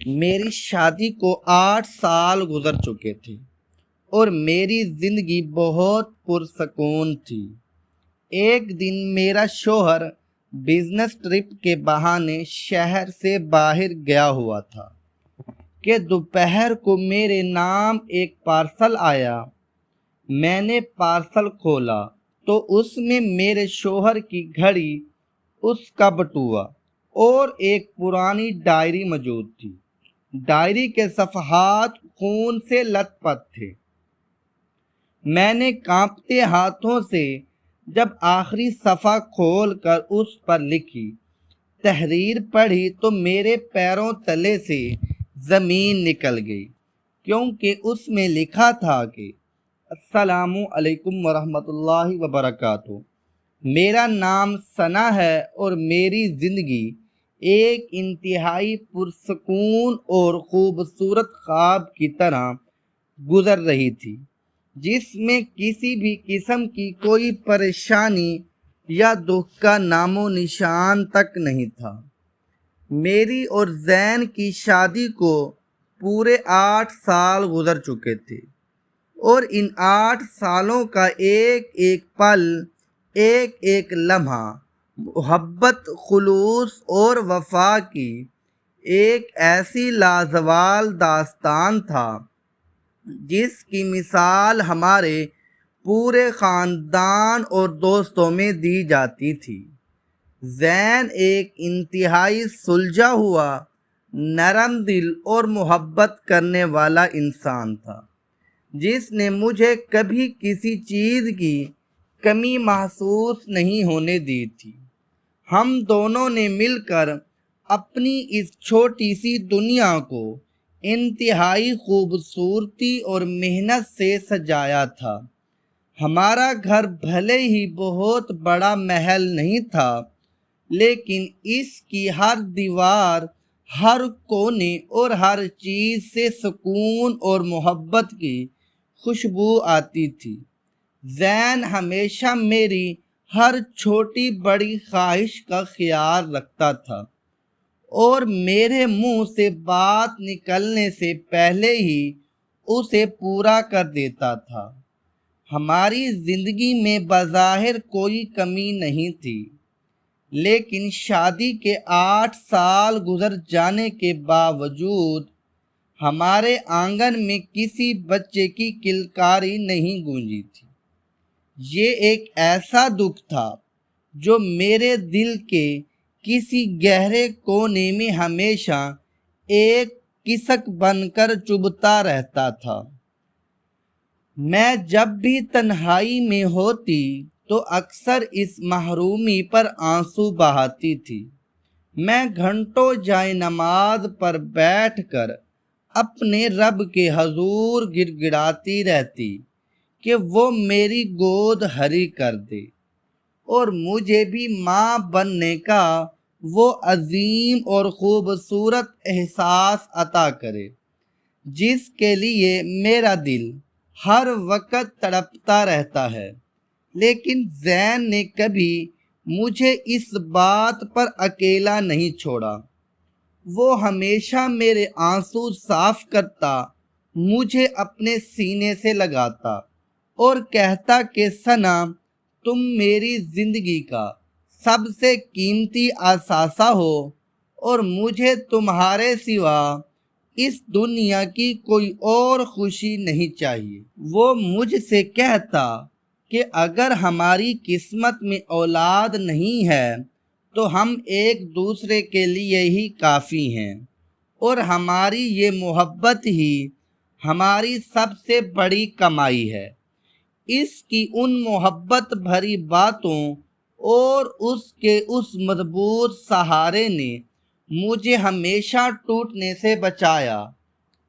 میری شادی کو 8 سال گزر چکے تھے اور میری زندگی بہت پرسکون تھی۔ ایک دن میرا شوہر بزنس ٹرپ کے بہانے شہر سے باہر گیا ہوا تھا کہ دوپہر کو میرے نام ایک پارسل آیا۔ میں نے پارسل کھولا تو اس میں میرے شوہر کی گھڑی، اس کا بٹوا اور ایک پرانی ڈائری موجود تھی۔ ڈائری کے صفحات خون سے لت پت تھے۔ میں نے کانپتے ہاتھوں سے جب آخری صفحہ کھول کر اس پر لکھی تحریر پڑھی تو میرے پیروں تلے سے زمین نکل گئی، کیونکہ اس میں لکھا تھا کہ السلام علیکم ورحمۃ اللہ وبرکاتہ۔ میرا نام ثنا ہے اور میری زندگی ایک انتہائی پرسکون اور خوبصورت خواب کی طرح گزر رہی تھی، جس میں کسی بھی قسم کی کوئی پریشانی یا دکھ کا نام و نشان تک نہیں تھا۔ میری اور زین کی شادی کو پورے 8 سال گزر چکے تھے اور ان 8 سالوں کا ایک ایک پل، ایک ایک لمحہ محبت، خلوص اور وفا کی ایک ایسی لازوال داستان تھا جس کی مثال ہمارے پورے خاندان اور دوستوں میں دی جاتی تھی۔ زین ایک انتہائی سلجھا ہوا، نرم دل اور محبت کرنے والا انسان تھا، جس نے مجھے کبھی کسی چیز کی کمی محسوس نہیں ہونے دی تھی۔ ہم دونوں نے مل کر اپنی اس چھوٹی سی دنیا کو انتہائی خوبصورتی اور محنت سے سجایا تھا۔ ہمارا گھر بھلے ہی بہت بڑا محل نہیں تھا، لیکن اس کی ہر دیوار، ہر کونے اور ہر چیز سے سکون اور محبت کی خوشبو آتی تھی۔ زین ہمیشہ میری ہر چھوٹی بڑی خواہش کا خیال رکھتا تھا اور میرے منہ سے بات نکلنے سے پہلے ہی اسے پورا کر دیتا تھا۔ ہماری زندگی میں بظاہر کوئی کمی نہیں تھی، لیکن شادی کے 8 سال گزر جانے کے باوجود ہمارے آنگن میں کسی بچے کی کلکاری نہیں گونجی تھی۔ یہ ایک ایسا دکھ تھا جو میرے دل کے کسی گہرے کونے میں ہمیشہ ایک کسک بن کر چبھتا رہتا تھا۔ میں جب بھی تنہائی میں ہوتی تو اکثر اس محرومی پر آنسو بہاتی تھی۔ میں گھنٹوں جائے نماز پر بیٹھ کر اپنے رب کے حضور گڑ گڑاتی رہتی کہ وہ میری گود ہری کر دے اور مجھے بھی ماں بننے کا وہ عظیم اور خوبصورت احساس عطا کرے جس کے لیے میرا دل ہر وقت تڑپتا رہتا ہے۔ لیکن زین نے کبھی مجھے اس بات پر اکیلا نہیں چھوڑا۔ وہ ہمیشہ میرے آنسو صاف کرتا، مجھے اپنے سینے سے لگاتا اور کہتا کہ ثنا، تم میری زندگی کا سب سے قیمتی اثاثہ ہو اور مجھے تمہارے سوا اس دنیا کی کوئی اور خوشی نہیں چاہیے۔ وہ مجھ سے کہتا کہ اگر ہماری قسمت میں اولاد نہیں ہے تو ہم ایک دوسرے کے لیے ہی کافی ہیں اور ہماری یہ محبت ہی ہماری سب سے بڑی کمائی ہے۔ اس کی ان محبت بھری باتوں اور اس کے اس مضبوط سہارے نے مجھے ہمیشہ ٹوٹنے سے بچایا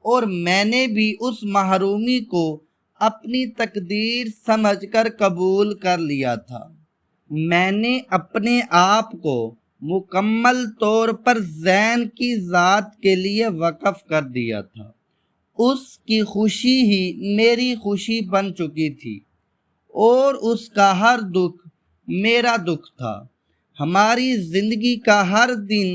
اور میں نے بھی اس محرومی کو اپنی تقدیر سمجھ کر قبول کر لیا تھا۔ میں نے اپنے آپ کو مکمل طور پر زین کی ذات کے لیے وقف کر دیا تھا۔ اس کی خوشی ہی میری خوشی بن چکی تھی اور اس کا ہر دکھ میرا دکھ تھا۔ ہماری زندگی کا ہر دن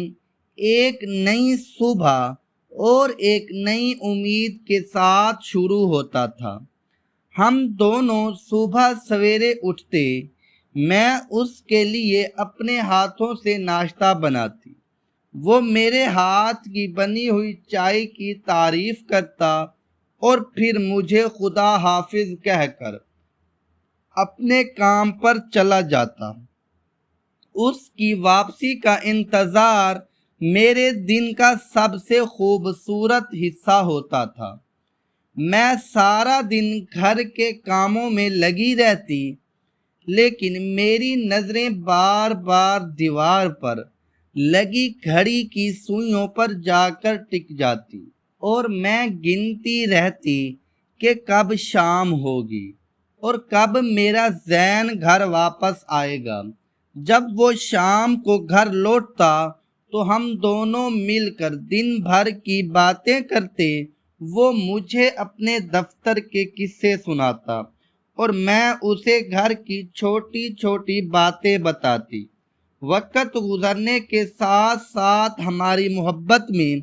ایک نئی صبح اور ایک نئی امید کے ساتھ شروع ہوتا تھا۔ ہم دونوں صبح سویرے اٹھتے، میں اس کے لیے اپنے ہاتھوں سے ناشتہ بناتی، وہ میرے ہاتھ کی بنی ہوئی چائے کی تعریف کرتا اور پھر مجھے خدا حافظ کہہ کر اپنے کام پر چلا جاتا۔ اس کی واپسی کا انتظار میرے دن کا سب سے خوبصورت حصہ ہوتا تھا۔ میں سارا دن گھر کے کاموں میں لگی رہتی، لیکن میری نظریں بار بار دیوار پر لگی گھڑی کی سوئیوں پر جا کر ٹک جاتی اور میں گنتی رہتی کہ کب شام ہوگی اور کب میرا زین گھر واپس آئے گا۔ جب وہ شام کو گھر لوٹتا تو ہم دونوں مل کر دن بھر کی باتیں کرتے، وہ مجھے اپنے دفتر کے قصے سناتا اور میں اسے گھر کی چھوٹی چھوٹی باتیں بتاتی۔ وقت گزرنے کے ساتھ ساتھ ہماری محبت میں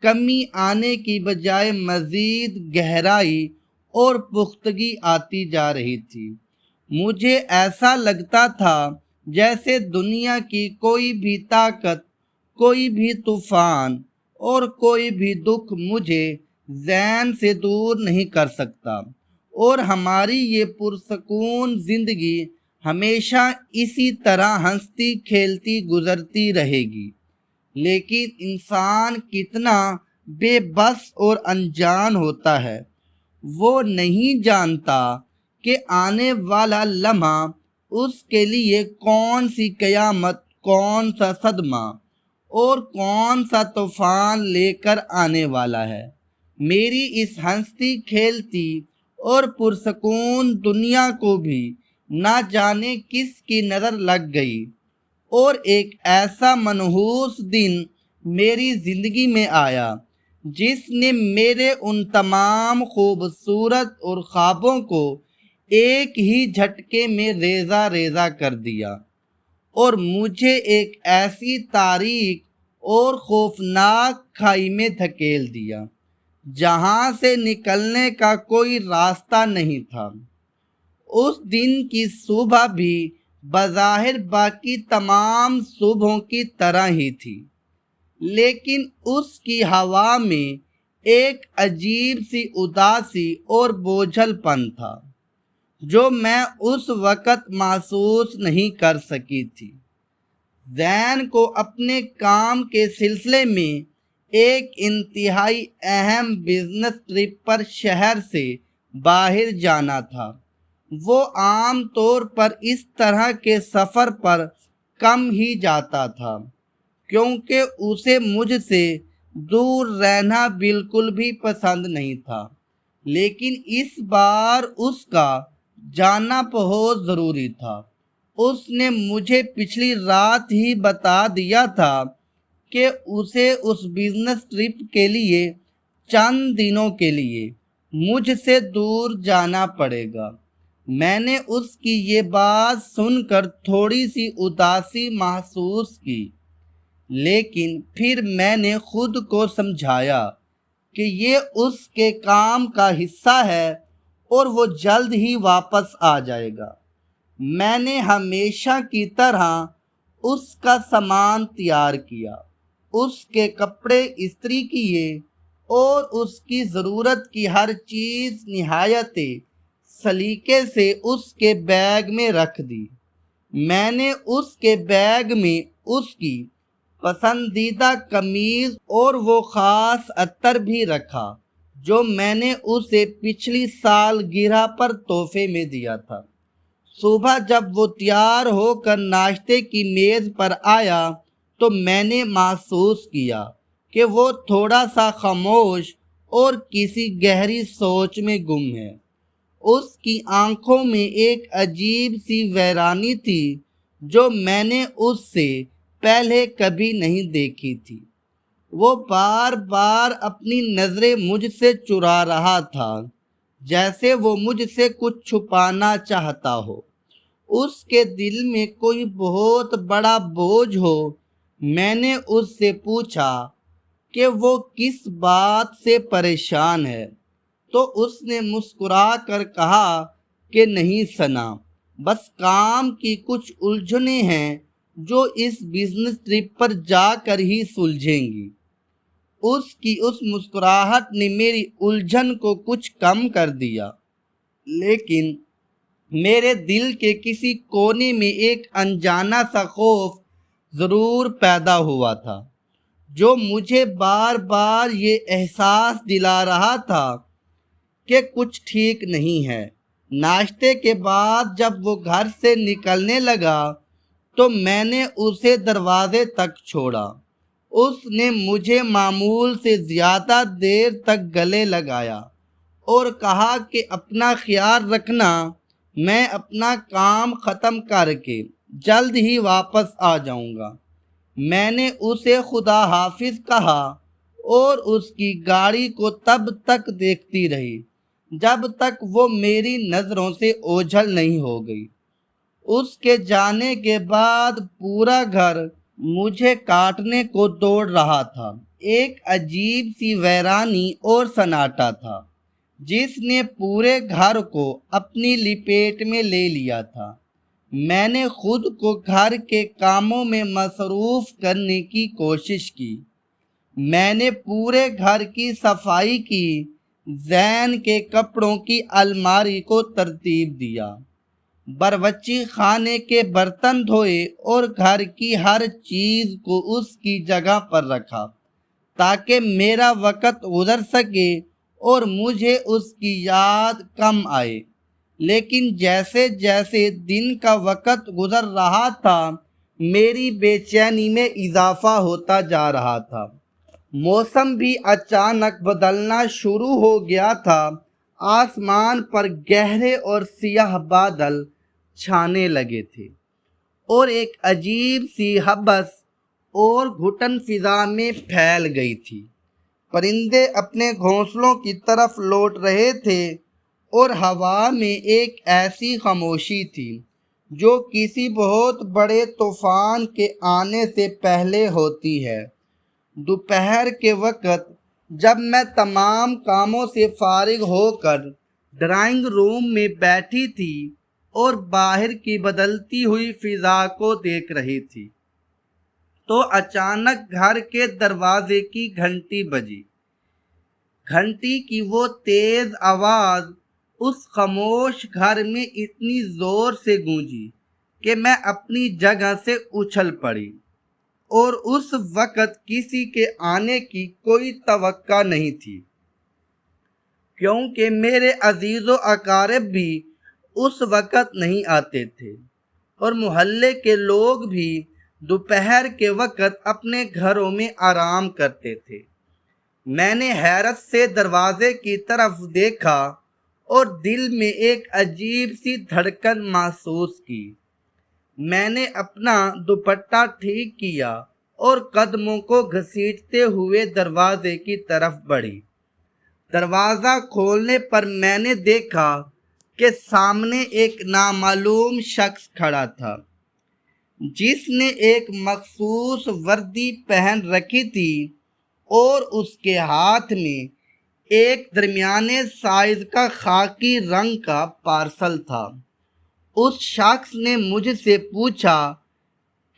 کمی آنے کی بجائے مزید گہرائی اور پختگی آتی جا رہی تھی۔ مجھے ایسا لگتا تھا جیسے دنیا کی کوئی بھی طاقت، کوئی بھی طوفان اور کوئی بھی دکھ مجھے زین سے دور نہیں کر سکتا، اور ہماری یہ پرسکون زندگی ہمیشہ اسی طرح ہنستی کھیلتی گزرتی رہے گی۔ لیکن انسان کتنا بے بس اور انجان ہوتا ہے، وہ نہیں جانتا کہ آنے والا لمحہ اس کے لیے کون سی قیامت، کون سا صدمہ اور کون سا طوفان لے کر آنے والا ہے۔ میری اس ہنستی کھیلتی اور پرسکون دنیا کو بھی نہ جانے کس کی نظر لگ گئی، اور ایک ایسا منحوس دن میری زندگی میں آیا جس نے میرے ان تمام خوبصورت اور خوابوں کو ایک ہی جھٹکے میں ریزہ ریزہ کر دیا اور مجھے ایک ایسی تاریک اور خوفناک کھائی میں دھکیل دیا جہاں سے نکلنے کا کوئی راستہ نہیں تھا۔ اس دن کی صبح بھی بظاہر باقی تمام صبحوں کی طرح ہی تھی، لیکن اس کی ہوا میں ایک عجیب سی اداسی اور بوجھل پن تھا جو میں اس وقت محسوس نہیں کر سکی تھی۔ زین کو اپنے کام کے سلسلے میں ایک انتہائی اہم بزنس ٹرپ پر شہر سے باہر جانا تھا۔ وہ عام طور پر اس طرح کے سفر پر کم ہی جاتا تھا کیونکہ اسے مجھ سے دور رہنا بالکل بھی پسند نہیں تھا، لیکن اس بار اس کا جانا بہت ضروری تھا۔ اس نے مجھے پچھلی رات ہی بتا دیا تھا کہ اسے اس بزنس ٹرپ کے لیے چند دنوں کے لیے مجھ سے دور جانا پڑے گا۔ میں نے اس کی یہ بات سن کر تھوڑی سی اداسی محسوس کی، لیکن پھر میں نے خود کو سمجھایا کہ یہ اس کے کام کا حصہ ہے اور وہ جلد ہی واپس آ جائے گا۔ میں نے ہمیشہ کی طرح اس کا سامان تیار کیا، اس کے کپڑے استری کیے اور اس کی ضرورت کی ہر چیز نہایت سلیقے سے اس کے بیگ میں رکھ دی۔ میں نے اس کے بیگ میں اس کی پسندیدہ قمیض اور وہ خاص عطر بھی رکھا جو میں نے اسے پچھلی سالگرہ پر تحفے میں دیا تھا۔ صبح جب وہ تیار ہو کر ناشتے کی میز پر آیا تو میں نے محسوس کیا کہ وہ تھوڑا سا خاموش اور کسی گہری سوچ میں گم ہے۔ اس کی آنکھوں میں ایک عجیب سی ویرانی تھی جو میں نے اس سے پہلے کبھی نہیں دیکھی تھی۔ وہ بار بار اپنی نظریں مجھ سے چرا رہا تھا، جیسے وہ مجھ سے کچھ چھپانا چاہتا ہو، اس کے دل میں کوئی بہت بڑا بوجھ ہو۔ میں نے اس سے پوچھا، کہ وہ کس بات سے پریشان ہے، تو اس نے مسکرا کر کہا کہ نہیں ثنا، بس کام کی کچھ الجھنیں ہیں جو اس بزنس ٹرپ پر جا کر ہی سلجھیں گی۔ اس کی اس مسکراہٹ نے میری الجھن کو کچھ کم کر دیا، لیکن میرے دل کے کسی کونے میں ایک انجانا سا خوف ضرور پیدا ہوا تھا، جو مجھے بار بار یہ احساس دلا رہا تھا کہ کچھ ٹھیک نہیں ہے۔ ناشتے کے بعد جب وہ گھر سے نکلنے لگا تو میں نے اسے دروازے تک چھوڑا۔ اس نے مجھے معمول سے زیادہ دیر تک گلے لگایا اور کہا کہ اپنا خیال رکھنا، میں اپنا کام ختم کر کے جلد ہی واپس آ جاؤں گا۔ میں نے اسے خدا حافظ کہا اور اس کی گاڑی کو تب تک دیکھتی رہی جب تک وہ میری نظروں سے اوجھل نہیں ہو گئی۔ اس کے جانے کے بعد پورا گھر مجھے کاٹنے کو دوڑ رہا تھا۔ ایک عجیب سی ویرانی اور سناٹا تھا جس نے پورے گھر کو اپنی لپیٹ میں لے لیا تھا۔ میں نے خود کو گھر کے کاموں میں مصروف کرنے کی کوشش کی۔ میں نے پورے گھر کی صفائی کی، زین کے کپڑوں کی الماری کو ترتیب دیا، باورچی خانے کے برتن دھوئے اور گھر کی ہر چیز کو اس کی جگہ پر رکھا تاکہ میرا وقت گزر سکے اور مجھے اس کی یاد کم آئے۔ لیکن جیسے جیسے دن کا وقت گزر رہا تھا میری بے چینی میں اضافہ ہوتا جا رہا تھا۔ موسم بھی اچانک بدلنا شروع ہو گیا تھا۔ آسمان پر گہرے اور سیاہ بادل چھانے لگے تھے اور ایک عجیب سی ہبس اور گھٹن فضا میں پھیل گئی تھی۔ پرندے اپنے گھونسلوں کی طرف لوٹ رہے تھے اور ہوا میں ایک ایسی خاموشی تھی جو کسی بہت بڑے طوفان کے آنے سے پہلے ہوتی ہے۔ دوپہر کے وقت جب میں تمام کاموں سے فارغ ہو کر ڈرائنگ روم میں بیٹھی تھی اور باہر کی بدلتی ہوئی فضا کو دیکھ رہی تھی تو اچانک گھر کے دروازے کی گھنٹی بجی۔ گھنٹی کی وہ تیز آواز اس خاموش گھر میں اتنی زور سے گونجی کہ میں اپنی جگہ سے اچھل پڑی، اور اس وقت کسی کے آنے کی کوئی توقع نہیں تھی، کیونکہ میرے عزیز و اقارب بھی اس وقت نہیں آتے تھے اور محلے کے لوگ بھی دوپہر کے وقت اپنے گھروں میں آرام کرتے تھے۔ میں نے حیرت سے دروازے کی طرف دیکھا اور دل میں ایک عجیب سی دھڑکن محسوس کی۔ میں نے اپنا دوپٹہ ٹھیک کیا اور قدموں کو گھسیٹتے ہوئے دروازے کی طرف بڑھی۔ دروازہ کھولنے پر میں نے دیکھا کہ سامنے ایک نامعلوم شخص کھڑا تھا جس نے ایک مخصوص وردی پہن رکھی تھی اور اس کے ہاتھ میں ایک درمیانے سائز کا خاکی رنگ کا پارسل تھا۔ اس شخص نے مجھ سے پوچھا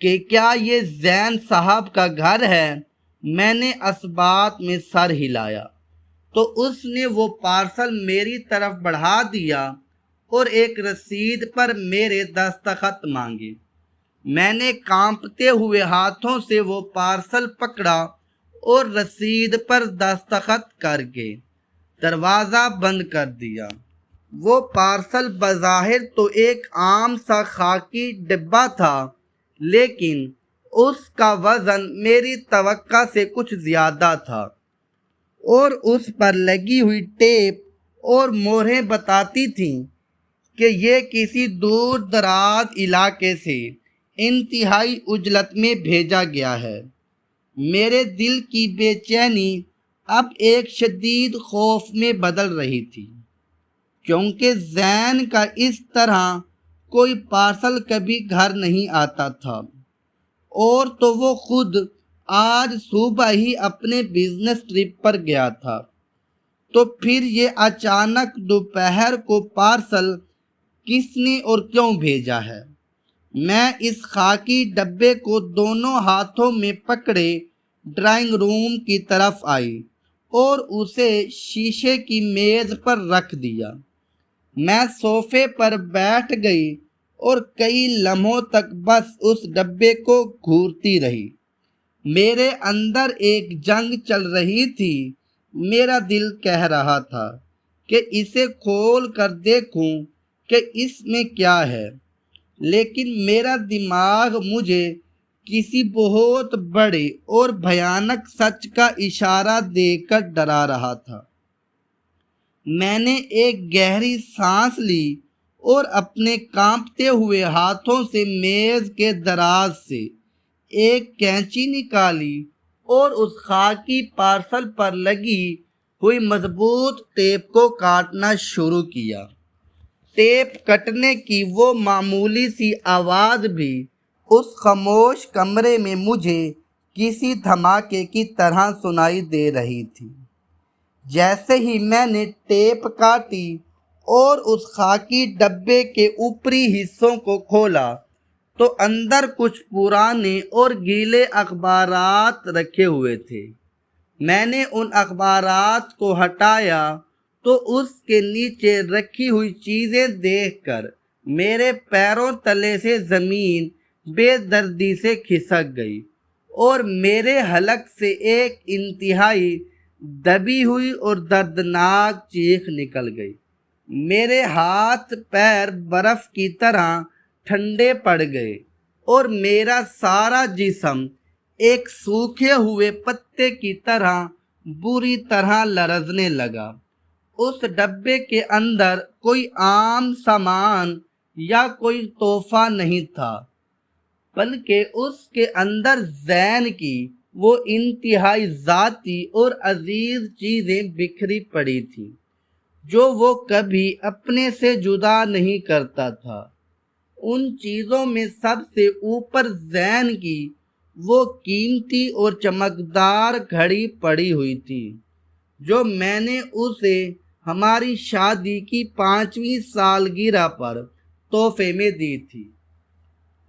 کہ کیا یہ زین صاحب کا گھر ہے؟ میں نے اثبات میں سر ہلایا تو اس نے وہ پارسل میری طرف بڑھا دیا اور ایک رسید پر میرے دستخط مانگے۔ میں نے کانپتے ہوئے ہاتھوں سے وہ پارسل پکڑا اور رسید پر دستخط کر کے دروازہ بند کر دیا۔ وہ پارسل بظاہر تو ایک عام سا خاکی ڈبہ تھا، لیکن اس کا وزن میری توقع سے کچھ زیادہ تھا اور اس پر لگی ہوئی ٹیپ اور مہریں بتاتی تھیں کہ یہ کسی دور دراز علاقے سے انتہائی عجلت میں بھیجا گیا ہے۔ میرے دل کی بے چینی اب ایک شدید خوف میں بدل رہی تھی، کیونکہ زین کا اس طرح کوئی پارسل کبھی گھر نہیں آتا تھا، اور تو وہ خود آج صبح ہی اپنے بزنس ٹرپ پر گیا تھا، تو پھر یہ اچانک دوپہر کو پارسل کس نے اور کیوں بھیجا ہے؟ میں اس خاکی ڈبے کو دونوں ہاتھوں میں پکڑے ڈرائنگ روم کی طرف آئی اور اسے شیشے کی میز پر رکھ دیا۔ میں صوفے پر بیٹھ گئی اور کئی لمحوں تک بس اس ڈبے کو گھورتی رہی۔ میرے اندر ایک جنگ چل رہی تھی۔ میرا دل کہہ رہا تھا کہ اسے کھول کر دیکھوں کہ اس میں کیا ہے، لیکن میرا دماغ مجھے کسی بہت بڑے اور بھیانک سچ کا اشارہ دے کر ڈرا رہا تھا۔ میں نے ایک گہری سانس لی اور اپنے کانپتے ہوئے ہاتھوں سے میز کے دراز سے ایک کینچی نکالی اور اس خاکی پارسل پر لگی ہوئی مضبوط ٹیپ کو کاٹنا شروع کیا۔ ٹیپ کٹنے کی وہ معمولی سی آواز بھی اس خاموش کمرے میں مجھے کسی دھماکے کی طرح سنائی دے رہی تھی۔ جیسے ہی میں نے ٹیپ کاٹی اور اس خاکی ڈبے کے اوپری حصوں کو کھولا تو اندر کچھ پرانے اور گیلے اخبارات رکھے ہوئے تھے۔ میں نے ان اخبارات کو ہٹایا تو اس کے نیچے رکھی ہوئی چیزیں دیکھ کر میرے پیروں تلے سے زمین بے دردی سے کھسک گئی اور میرے حلق سے ایک انتہائی دبی ہوئی اور دردناک چیخ نکل گئی۔ میرے ہاتھ پیر برف کی طرح ٹھنڈے پڑ گئے اور میرا سارا جسم ایک سوکھے ہوئے پتے کی طرح بری طرح لرزنے لگا۔ اس ڈبے کے اندر کوئی عام سامان یا کوئی تحفہ نہیں تھا، بلکہ اس کے اندر زین کی وہ انتہائی ذاتی اور عزیز چیزیں بکھری پڑی تھیں جو وہ کبھی اپنے سے جدا نہیں کرتا تھا۔ ان چیزوں میں سب سے اوپر زین کی وہ قیمتی اور چمکدار گھڑی پڑی ہوئی تھی جو میں نے اسے ہماری شادی کی 5ویں سالگرہ پر تحفے میں دی تھی،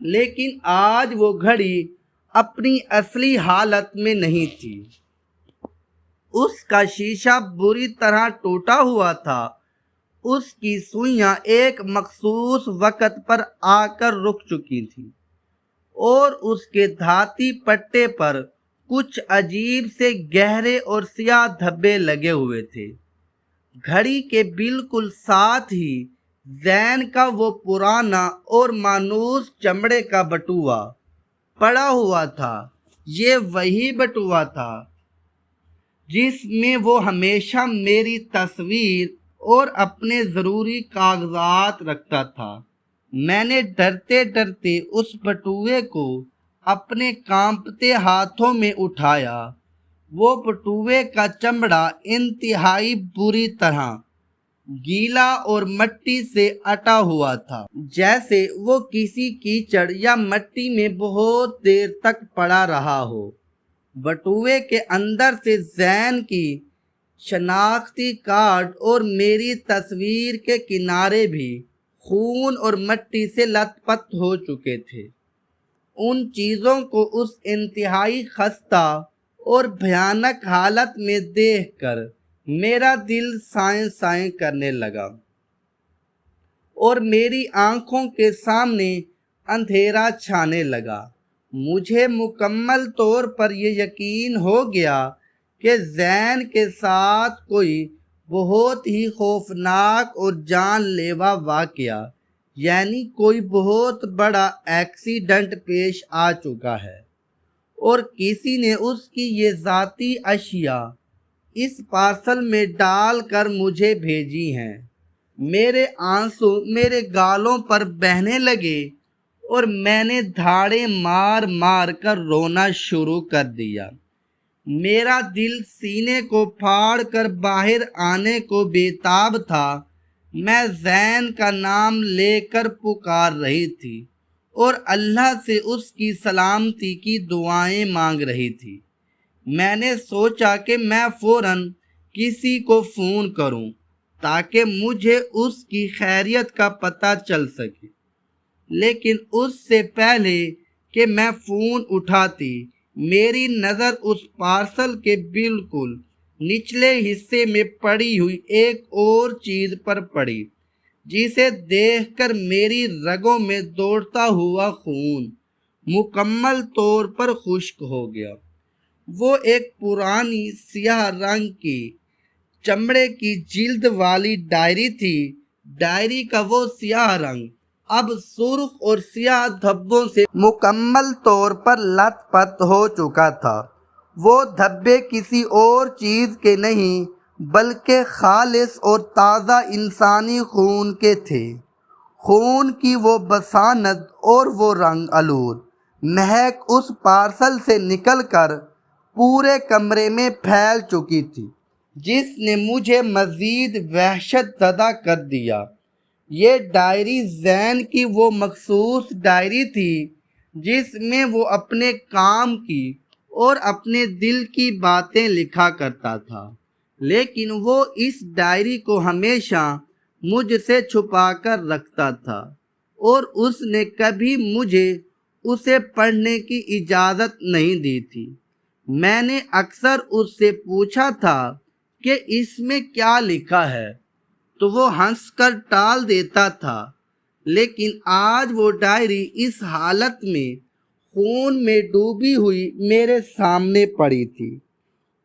لیکن آج وہ گھڑی اپنی اصلی حالت میں نہیں تھی۔ اس کا شیشہ بری طرح ٹوٹا ہوا تھا، اس کی سوئیاں ایک مخصوص وقت پر آ کر رک چکی تھیں اور اس کے دھاتی پٹے پر کچھ عجیب سے گہرے اور سیاہ دھبے لگے ہوئے تھے۔ گھڑی کے بالکل ساتھ ہی زین کا وہ پرانا اور مانوس چمڑے کا بٹوا پڑا ہوا تھا۔ یہ وہی بٹوا تھا جس میں وہ ہمیشہ میری تصویر اور اپنے ضروری کاغذات رکھتا تھا۔ میں نے ڈرتے ڈرتے اس بٹوے کو اپنے کانپتے ہاتھوں میں اٹھایا۔ وہ بٹوے کا چمڑا انتہائی بری طرح گیلا اور مٹی سے اٹا ہوا تھا، جیسے وہ کسی کیچڑ یا مٹی میں بہت دیر تک پڑا رہا ہو۔ بٹوے کے اندر سے زین کی شناختی کارڈ اور میری تصویر کے کنارے بھی خون اور مٹی سے لت پت ہو چکے تھے۔ ان چیزوں کو اس انتہائی خستہ اور بھیانک حالت میں دیکھ کر میرا دل سائیں سائیں کرنے لگا اور میری آنکھوں کے سامنے اندھیرا چھانے لگا۔ مجھے مکمل طور پر یہ یقین ہو گیا کہ زین کے ساتھ کوئی بہت ہی خوفناک اور جان لیوا واقعہ، یعنی کوئی بہت بڑا ایکسیڈنٹ پیش آ چکا ہے اور کسی نے اس کی یہ ذاتی اشیاء اس پارسل میں ڈال کر مجھے بھیجی ہیں۔ میرے آنسو میرے گالوں پر بہنے لگے اور میں نے دھاڑے مار مار کر رونا شروع کر دیا۔ میرا دل سینے کو پھاڑ کر باہر آنے کو بے تاب تھا۔ میں زین کا نام لے کر پکار رہی تھی اور اللہ سے اس کی سلامتی کی دعائیں مانگ رہی تھی۔ میں نے سوچا کہ میں فوراً کسی کو فون کروں تاکہ مجھے اس کی خیریت کا پتہ چل سکے، لیکن اس سے پہلے کہ میں فون اٹھاتی میری نظر اس پارسل کے بالکل نچلے حصے میں پڑی ہوئی ایک اور چیز پر پڑی، جسے دیکھ کر میری رگوں میں دوڑتا ہوا خون مکمل طور پر خشک ہو گیا۔ وہ ایک پرانی سیاہ رنگ کی چمڑے کی جلد والی ڈائری تھی۔ ڈائری کا وہ سیاہ رنگ اب سرخ اور سیاہ دھبوں سے مکمل طور پر لت پت ہو چکا تھا۔ وہ دھبے کسی اور چیز کے نہیں بلکہ خالص اور تازہ انسانی خون کے تھے۔ خون کی وہ بساند اور وہ رنگ آلود مہک اس پارسل سے نکل کر پورے کمرے میں پھیل چکی تھی، جس نے مجھے مزید وحشت زدہ کر دیا۔ یہ ڈائری زین کی وہ مخصوص ڈائری تھی جس میں وہ اپنے کام کی اور اپنے دل کی باتیں لکھا کرتا تھا، لیکن وہ اس ڈائری کو ہمیشہ مجھ سے چھپا کر رکھتا تھا اور اس نے کبھی مجھے اسے پڑھنے کی اجازت نہیں دی تھی۔ میں نے اکثر اس سے پوچھا تھا کہ اس میں کیا لکھا ہے، تو وہ ہنس کر ٹال دیتا تھا، لیکن آج وہ ڈائری اس حالت میں خون میں ڈوبی ہوئی میرے سامنے پڑی تھی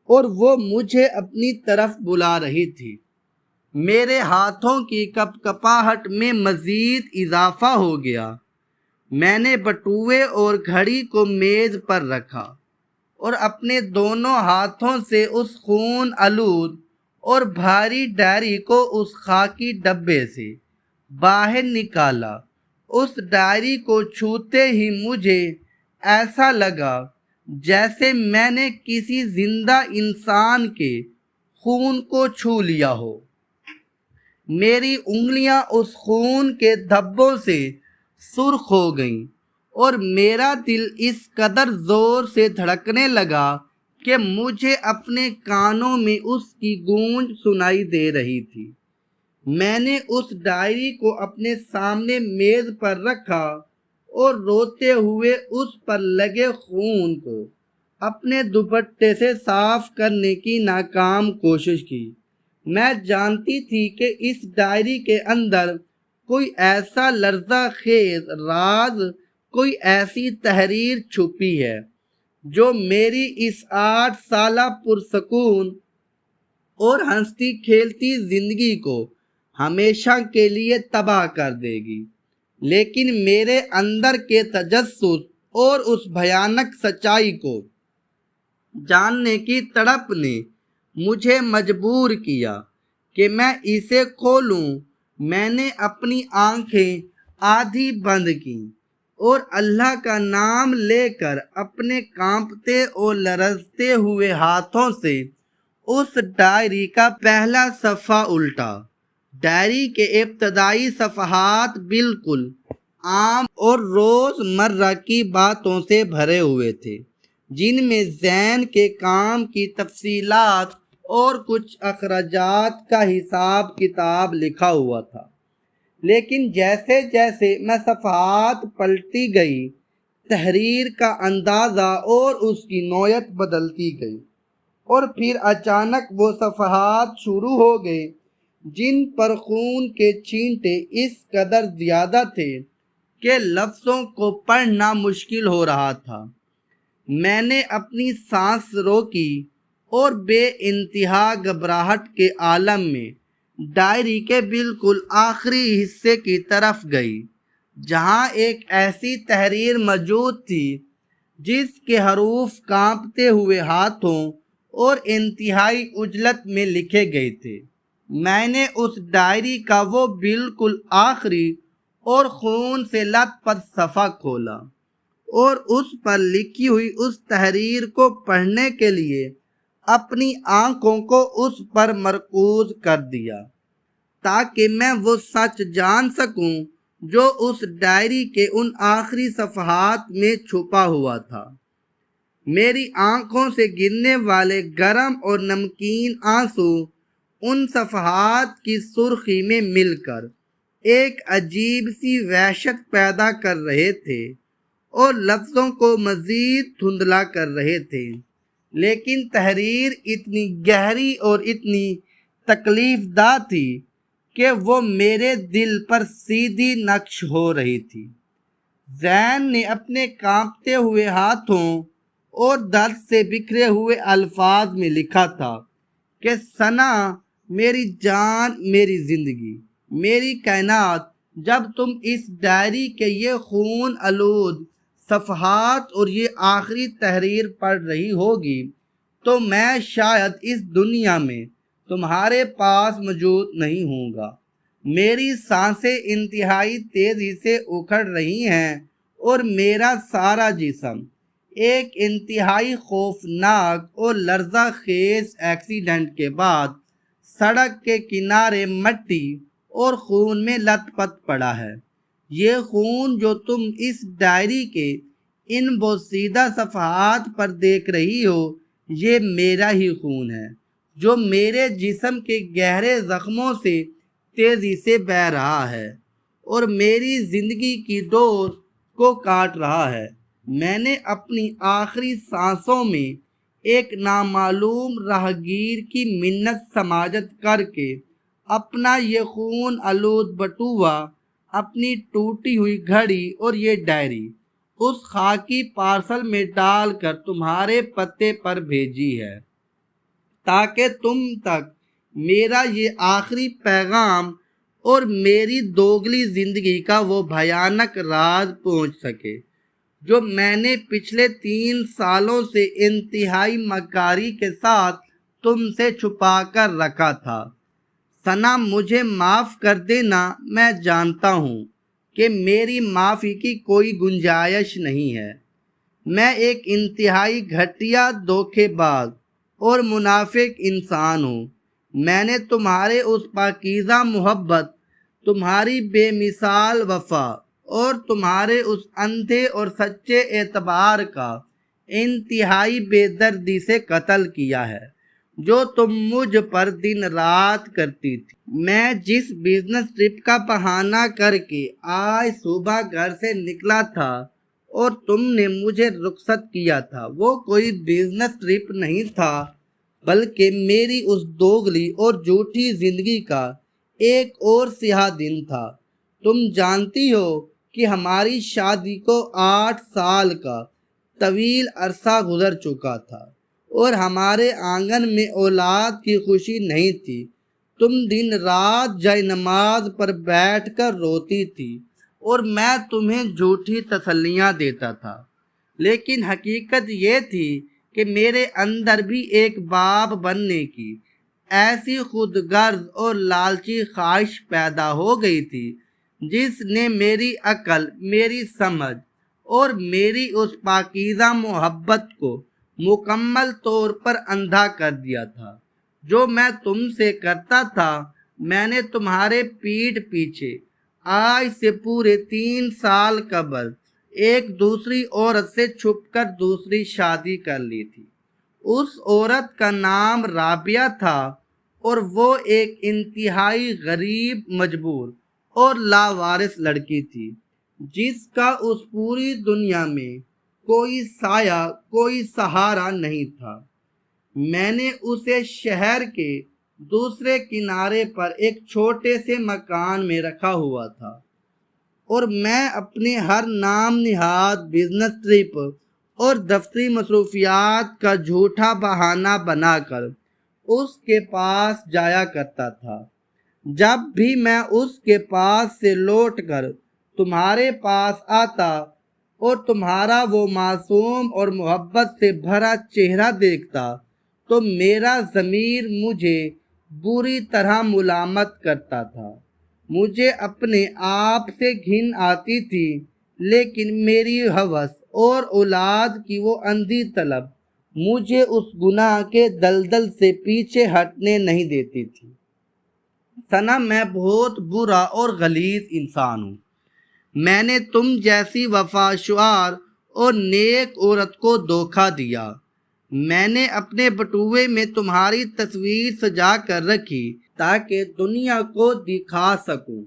اور وہ مجھے اپنی طرف بلا رہی تھی۔ میرے ہاتھوں کی کپکپاہٹ میں مزید اضافہ ہو گیا۔ میں نے بٹوے اور گھڑی کو میز پر رکھا اور اپنے دونوں ہاتھوں سے اس خون آلود اور بھاری ڈائری کو اس خاکی ڈبے سے باہر نکالا۔ اس ڈائری کو چھوتے ہی مجھے ایسا لگا جیسے میں نے کسی زندہ انسان کے خون کو چھو لیا ہو۔ میری انگلیاں اس خون کے دھبوں سے سرخ ہو گئیں اور میرا دل اس قدر زور سے دھڑکنے لگا کہ مجھے اپنے کانوں میں اس کی گونج سنائی دے رہی تھی۔ میں نے اس ڈائری کو اپنے سامنے میز پر رکھا اور روتے ہوئے اس پر لگے خون کو اپنے دوپٹے سے صاف کرنے کی ناکام کوشش کی۔ میں جانتی تھی کہ اس ڈائری کے اندر کوئی ایسا لرزہ خیز راز، کوئی ایسی تحریر چھپی ہے جو میری اس 8 سالہ پرسکون اور ہنستی کھیلتی زندگی کو ہمیشہ کے لیے تباہ کر دے گی۔ لیکن میرے اندر کے تجسس اور اس بھیانک سچائی کو جاننے کی تڑپ نے مجھے مجبور کیا کہ میں اسے کھولوں۔ میں نے اپنی آنکھیں آدھی بند کیں اور اللہ کا نام لے کر اپنے کانپتے اور لرزتے ہوئے ہاتھوں سے اس ڈائری کا پہلا صفحہ الٹا۔ ڈائری کے ابتدائی صفحات بالکل عام اور روز مرہ کی باتوں سے بھرے ہوئے تھے، جن میں زین کے کام کی تفصیلات اور کچھ اخراجات کا حساب کتاب لکھا ہوا تھا۔ لیکن جیسے جیسے میں صفحات پلٹتی گئی، تحریر کا اندازہ اور اس کی نوعیت بدلتی گئی، اور پھر اچانک وہ صفحات شروع ہو گئے جن پر خون کے چھینٹے اس قدر زیادہ تھے کہ لفظوں کو پڑھنا مشکل ہو رہا تھا۔ میں نے اپنی سانس روکی اور بے انتہا گھبراہٹ کے عالم میں ڈائری کے بالکل آخری حصے کی طرف گئی، جہاں ایک ایسی تحریر موجود تھی جس کے حروف کانپتے ہوئے ہاتھوں اور انتہائی عجلت میں لکھے گئے تھے۔ میں نے اس ڈائری کا وہ بالکل آخری اور خون سے لت پت صفحہ کھولا اور اس پر لکھی ہوئی اس تحریر کو پڑھنے کے لیے اپنی آنکھوں کو اس پر مرکوز کر دیا تاکہ میں وہ سچ جان سکوں جو اس ڈائری کے ان آخری صفحات میں چھپا ہوا تھا۔ میری آنکھوں سے گرنے والے گرم اور نمکین آنسو ان صفحات کی سرخی میں مل کر ایک عجیب سی وحشت پیدا کر رہے تھے اور لفظوں کو مزید دھندلا کر رہے تھے، لیکن تحریر اتنی گہری اور اتنی تکلیف دہ تھی کہ وہ میرے دل پر سیدھی نقش ہو رہی تھی۔ زین نے اپنے کانپتے ہوئے ہاتھوں اور درد سے بکھرے ہوئے الفاظ میں لکھا تھا کہ ثنا، میری جان، میری زندگی، میری کائنات، جب تم اس ڈائری کے یہ خون آلود صفحات اور یہ آخری تحریر پڑھ رہی ہوگی تو میں شاید اس دنیا میں تمہارے پاس موجود نہیں ہوں گا۔ میری سانسیں انتہائی تیزی سے اکھڑ رہی ہیں اور میرا سارا جسم ایک انتہائی خوفناک اور لرزہ خیز ایکسیڈنٹ کے بعد سڑک کے کنارے مٹی اور خون میں لت پت پڑا ہے۔ یہ خون جو تم اس ڈائری کے ان بوسیدہ صفحات پر دیکھ رہی ہو، یہ میرا ہی خون ہے جو میرے جسم کے گہرے زخموں سے تیزی سے بہہ رہا ہے اور میری زندگی کی ڈور کو کاٹ رہا ہے۔ میں نے اپنی آخری سانسوں میں ایک نامعلوم راہگیر کی منت سماجت کر کے اپنا یہ خون آلود بٹوا، اپنی ٹوٹی ہوئی گھڑی اور یہ ڈائری اس خاکی پارسل میں ڈال کر تمہارے پتے پر بھیجی ہے تاکہ تم تک میرا یہ آخری پیغام اور میری دوگلی زندگی کا وہ بھیانک راز پہنچ سکے جو میں نے پچھلے 3 سالوں سے انتہائی مکاری کے ساتھ تم سے چھپا کر رکھا تھا۔ ثنا، مجھے معاف کر دینا، میں جانتا ہوں کہ میری معافی کی کوئی گنجائش نہیں ہے۔ میں ایک انتہائی گھٹیا، دھوکے باز اور منافق انسان ہوں۔ میں نے تمہارے اس پاکیزہ محبت، تمہاری بے مثال وفا اور تمہارے اس اندھے اور سچے اعتبار کا انتہائی بے دردی سے قتل کیا ہے جو تم مجھ پر دن رات کرتی تھی۔ میں جس بزنس ٹرپ کا بہانہ کر کے آج صبح گھر سے نکلا تھا اور تم نے مجھے رخصت کیا تھا، وہ کوئی بزنس ٹرپ نہیں تھا بلکہ میری اس دوگلی اور جھوٹی زندگی کا ایک اور سیاہ دن تھا۔ تم جانتی ہو کہ ہماری شادی کو 8 سال کا طویل عرصہ گزر چکا تھا اور ہمارے آنگن میں اولاد کی خوشی نہیں تھی۔ تم دن رات جائے نماز پر بیٹھ کر روتی تھی اور میں تمہیں جھوٹی تسلیاں دیتا تھا، لیکن حقیقت یہ تھی کہ میرے اندر بھی ایک باپ بننے کی ایسی خود غرض اور لالچی خواہش پیدا ہو گئی تھی جس نے میری عقل، میری سمجھ اور میری اس پاکیزہ محبت کو مکمل طور پر اندھا کر دیا تھا۔ جو میں تم سے کرتا تھا، میں نے تمہارے پیٹھ پیچھے آج سے پورے 3 سال قبل ایک دوسری عورت سے چھپ کر دوسری شادی کر لی تھی۔ اس عورت کا نام رابعہ تھا اور وہ ایک انتہائی غریب، مجبور اور لاوارث لڑکی تھی جس کا اس پوری دنیا میں کوئی سایہ، کوئی سہارا نہیں تھا۔ میں نے اسے شہر کے دوسرے کنارے پر ایک چھوٹے سے مکان میں رکھا ہوا تھا اور میں اپنے ہر نام نہاد بزنس ٹرپ اور دفتری مصروفیات کا جھوٹا بہانہ بنا کر اس کے پاس جایا کرتا تھا۔ جب بھی میں اس کے پاس سے لوٹ کر تمہارے پاس آتا اور تمہارا وہ معصوم اور محبت سے بھرا چہرہ دیکھتا تو میرا ضمیر مجھے بری طرح ملامت کرتا تھا۔ مجھے اپنے آپ سے گھن آتی تھی، لیکن میری ہوس اور اولاد کی وہ اندھی طلب مجھے اس گناہ کے دلدل سے پیچھے ہٹنے نہیں دیتی تھی۔ ثنا، میں بہت برا اور غلیظ انسان ہوں۔ میں نے تم جیسی وفاشعار اور نیک عورت کو دھوکہ دیا۔ میں نے اپنے بٹوے میں تمہاری تصویر سجا کر رکھی تاکہ دنیا کو دکھا سکوں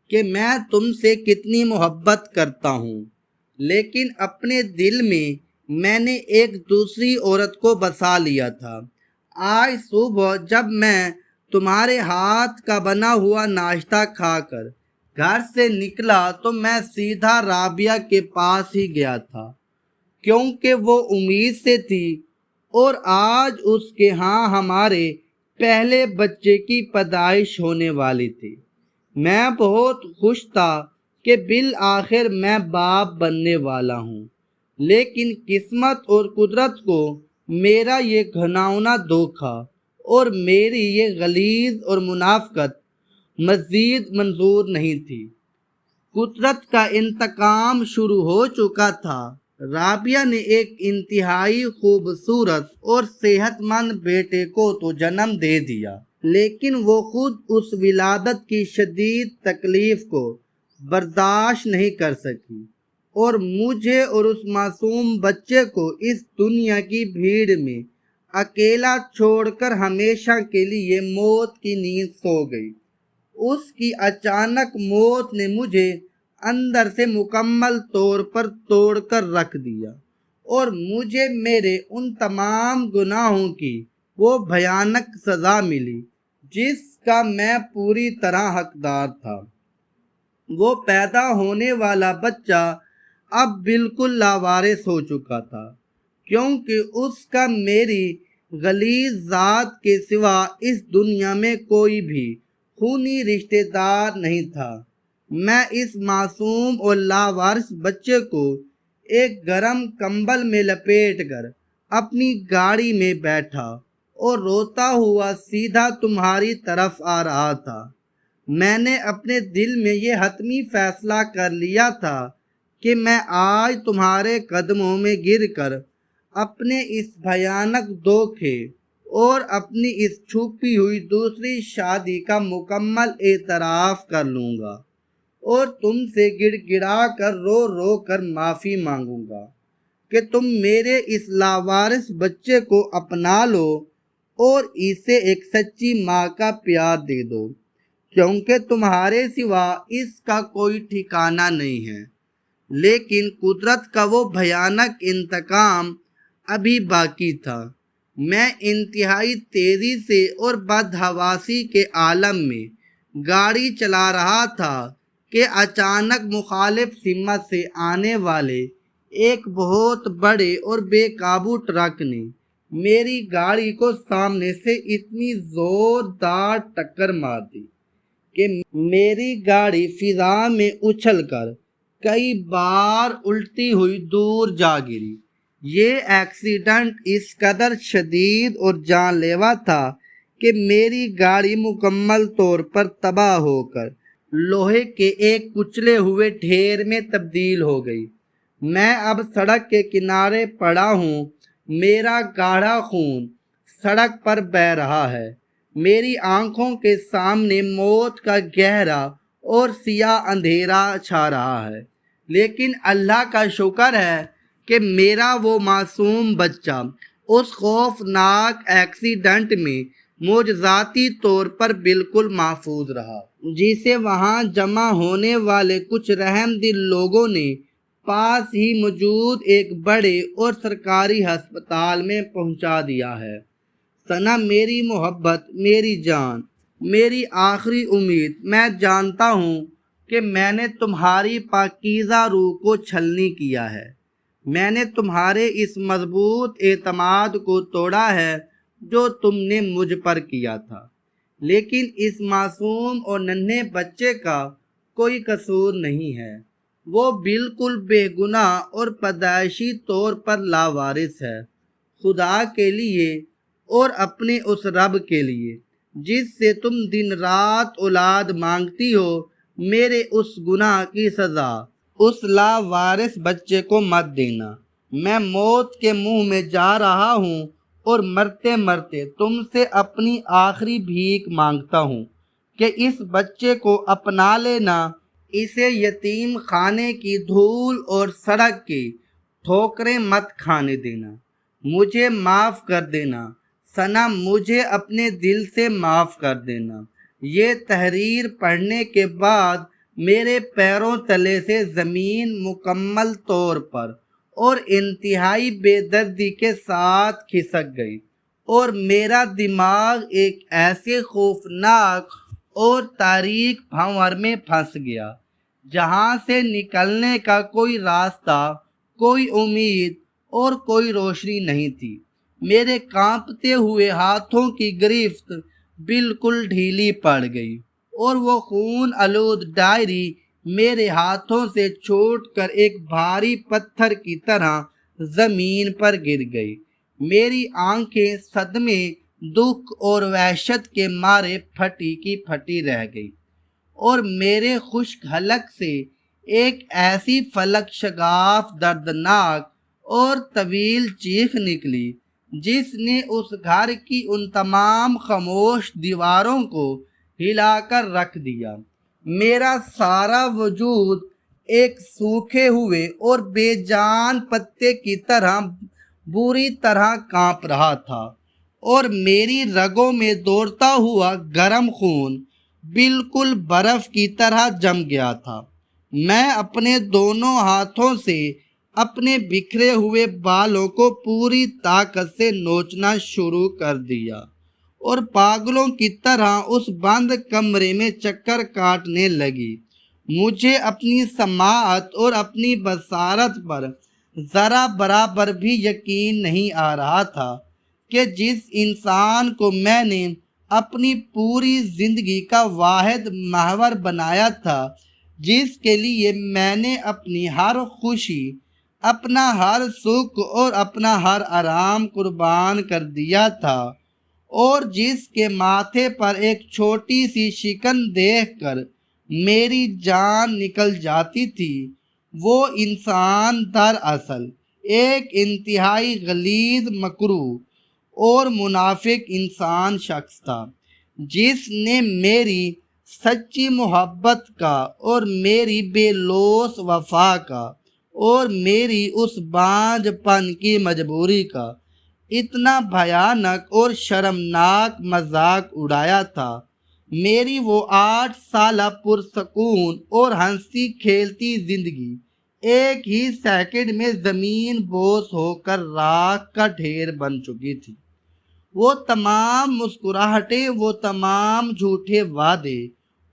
کہ میں تم سے کتنی محبت کرتا ہوں، لیکن اپنے دل میں نے ایک دوسری عورت کو بسا لیا تھا۔ آج صبح جب میں تمہارے ہاتھ کا بنا ہوا ناشتہ کھا کر گھر سے نکلا تو میں سیدھا رابعہ کے پاس ہی گیا تھا، کیونکہ وہ امید سے تھی اور آج اس کے ہاں ہمارے پہلے بچے کی پیدائش ہونے والی تھی۔ میں بہت خوش تھا کہ بالآخر میں باپ بننے والا ہوں، لیکن قسمت اور قدرت کو میرا یہ گھناؤنا دھوکا اور میری یہ غلیظ اور منافقت مزید منظور نہیں تھی۔ قدرت کا انتقام شروع ہو چکا تھا۔ رابعہ نے ایک انتہائی خوبصورت اور صحت مند بیٹے کو تو جنم دے دیا، لیکن وہ خود اس ولادت کی شدید تکلیف کو برداشت نہیں کر سکی اور مجھے اور اس معصوم بچے کو اس دنیا کی بھیڑ میں اکیلا چھوڑ کر ہمیشہ کے لیے موت کی نیند سو گئی۔ اس کی اچانک موت نے مجھے اندر سے مکمل طور پر توڑ کر رکھ دیا اور مجھے میرے ان تمام گناہوں کی وہ بھیانک سزا ملی جس کا میں پوری طرح حقدار تھا۔ وہ پیدا ہونے والا بچہ اب بالکل لاوارث ہو چکا تھا، کیونکہ اس کا میری غلیظ ذات کے سوا اس دنیا میں کوئی بھی خونی رشتہ دار نہیں تھا۔ میں اس معصوم اور لاوارث بچے کو ایک گرم کمبل میں لپیٹ کر اپنی گاڑی میں بیٹھا اور روتا ہوا سیدھا تمہاری طرف آ رہا تھا۔ میں نے اپنے دل میں یہ حتمی فیصلہ کر لیا تھا کہ میں آج تمہارے قدموں میں گر کر اپنے اس بھیانک دھوکے اور اپنی اس چھپی ہوئی دوسری شادی کا مکمل اعتراف کر لوں گا اور تم سے گڑ گڑا کر رو رو کر معافی مانگوں گا کہ تم میرے اس لاوارث بچے کو اپنا لو اور اسے ایک سچی ماں کا پیار دے دو، کیونکہ تمہارے سوا اس کا کوئی ٹھکانہ نہیں ہے۔ لیکن قدرت کا وہ بھیانک انتقام ابھی باقی تھا۔ میں انتہائی تیزی سے اور بدحواسی کے عالم میں گاڑی چلا رہا تھا کہ اچانک مخالف سمت سے آنے والے ایک بہت بڑے اور بے قابو ٹرک نے میری گاڑی کو سامنے سے اتنی زوردار ٹکر مار دی کہ میری گاڑی فضا میں اچھل کر کئی بار الٹی ہوئی دور جا گری۔ یہ ایکسیڈنٹ اس قدر شدید اور جان لیوا تھا کہ میری گاڑی مکمل طور پر تباہ ہو کر لوہے کے ایک کچلے ہوئے ڈھیر میں تبدیل ہو گئی۔ میں اب سڑک کے کنارے پڑا ہوں، میرا گاڑھا خون سڑک پر بہہ رہا ہے، میری آنکھوں کے سامنے موت کا گہرا اور سیاہ اندھیرا چھا رہا ہے، لیکن اللہ کا شکر ہے کہ میرا وہ معصوم بچہ اس خوفناک ایکسیڈنٹ میں معجزاتی طور پر بالکل محفوظ رہا، جسے وہاں جمع ہونے والے کچھ رحم دل لوگوں نے پاس ہی موجود ایک بڑے اور سرکاری ہسپتال میں پہنچا دیا ہے۔ ثنا میری محبت، میری جان، میری آخری امید، میں جانتا ہوں کہ میں نے تمہاری پاکیزہ روح کو چھلنی کیا ہے، میں نے تمہارے اس مضبوط اعتماد کو توڑا ہے جو تم نے مجھ پر کیا تھا، لیکن اس معصوم اور ننھے بچے کا کوئی قصور نہیں ہے۔ وہ بالکل بے گناہ اور پیدائشی طور پر لاوارث ہے۔ خدا کے لیے اور اپنے اس رب کے لیے جس سے تم دن رات اولاد مانگتی ہو، میرے اس گناہ کی سزا اس لاوارث بچے کو مت دینا۔ میں موت کے منہ میں جا رہا ہوں اور مرتے مرتے تم سے اپنی آخری بھیک مانگتا ہوں کہ اس بچے کو اپنا لینا اسے یتیم خانے کی دھول اور سڑک کی ٹھوکریں مت کھانے دینا، مجھے معاف کر دینا ثنا، مجھے اپنے دل سے معاف کر دینا۔ یہ تحریر پڑھنے کے بعد میرے پیروں تلے سے زمین مکمل طور پر اور انتہائی بے دردی کے ساتھ کھسک گئی اور میرا دماغ ایک ایسے خوفناک اور تاریک بھنور میں پھنس گیا جہاں سے نکلنے کا کوئی راستہ، کوئی امید اور کوئی روشنی نہیں تھی۔ میرے کانپتے ہوئے ہاتھوں کی گرفت بالکل ڈھیلی پڑ گئی اور وہ خون آلود ڈائری میرے ہاتھوں سے چھوٹ کر ایک بھاری پتھر کی طرح زمین پر گر گئی۔ میری آنکھیں صدمے، دکھ اور وحشت کے مارے پھٹی کی پھٹی رہ گئی اور میرے خشک حلق سے ایک ایسی فلک شگاف دردناک اور طویل چیخ نکلی جس نے اس گھر کی ان تمام خاموش دیواروں کو ہلا کر رکھ دیا۔ میرا سارا وجود ایک سوکھے ہوئے اور بے جان پتے کی طرح بری طرح کانپ رہا تھا اور میری رگوں میں دوڑتا ہوا گرم خون بالکل برف کی طرح جم گیا تھا۔ میں اپنے دونوں ہاتھوں سے اپنے بکھرے ہوئے بالوں کو پوری طاقت سے نوچنا شروع کر دیا اور پاگلوں کی طرح اس بند کمرے میں چکر کاٹنے لگی۔ مجھے اپنی سماعت اور اپنی بصارت پر ذرا برابر بھی یقین نہیں آ رہا تھا کہ جس انسان کو میں نے اپنی پوری زندگی کا واحد محور بنایا تھا، جس کے لیے میں نے اپنی ہر خوشی، اپنا ہر سکھ اور اپنا ہر آرام قربان کر دیا تھا، اور جس کے ماتھے پر ایک چھوٹی سی شکن دیکھ کر میری جان نکل جاتی تھی، وہ انسان دراصل ایک انتہائی غلیظ، مکروہ اور منافق انسان شخص تھا، جس نے میری سچی محبت کا اور میری بے لوث وفا کا اور میری اس بانجھ پن کی مجبوری کا اتنا بھیانک اور شرمناک مذاق اڑایا تھا۔ میری وہ 8 سالہ پرسکون اور ہنسی کھیلتی زندگی ایک ہی سیکنڈ میں زمین بوس ہو کر راکھ کا ڈھیر بن چکی تھی۔ وہ تمام مسکراہٹیں، وہ تمام جھوٹے وعدے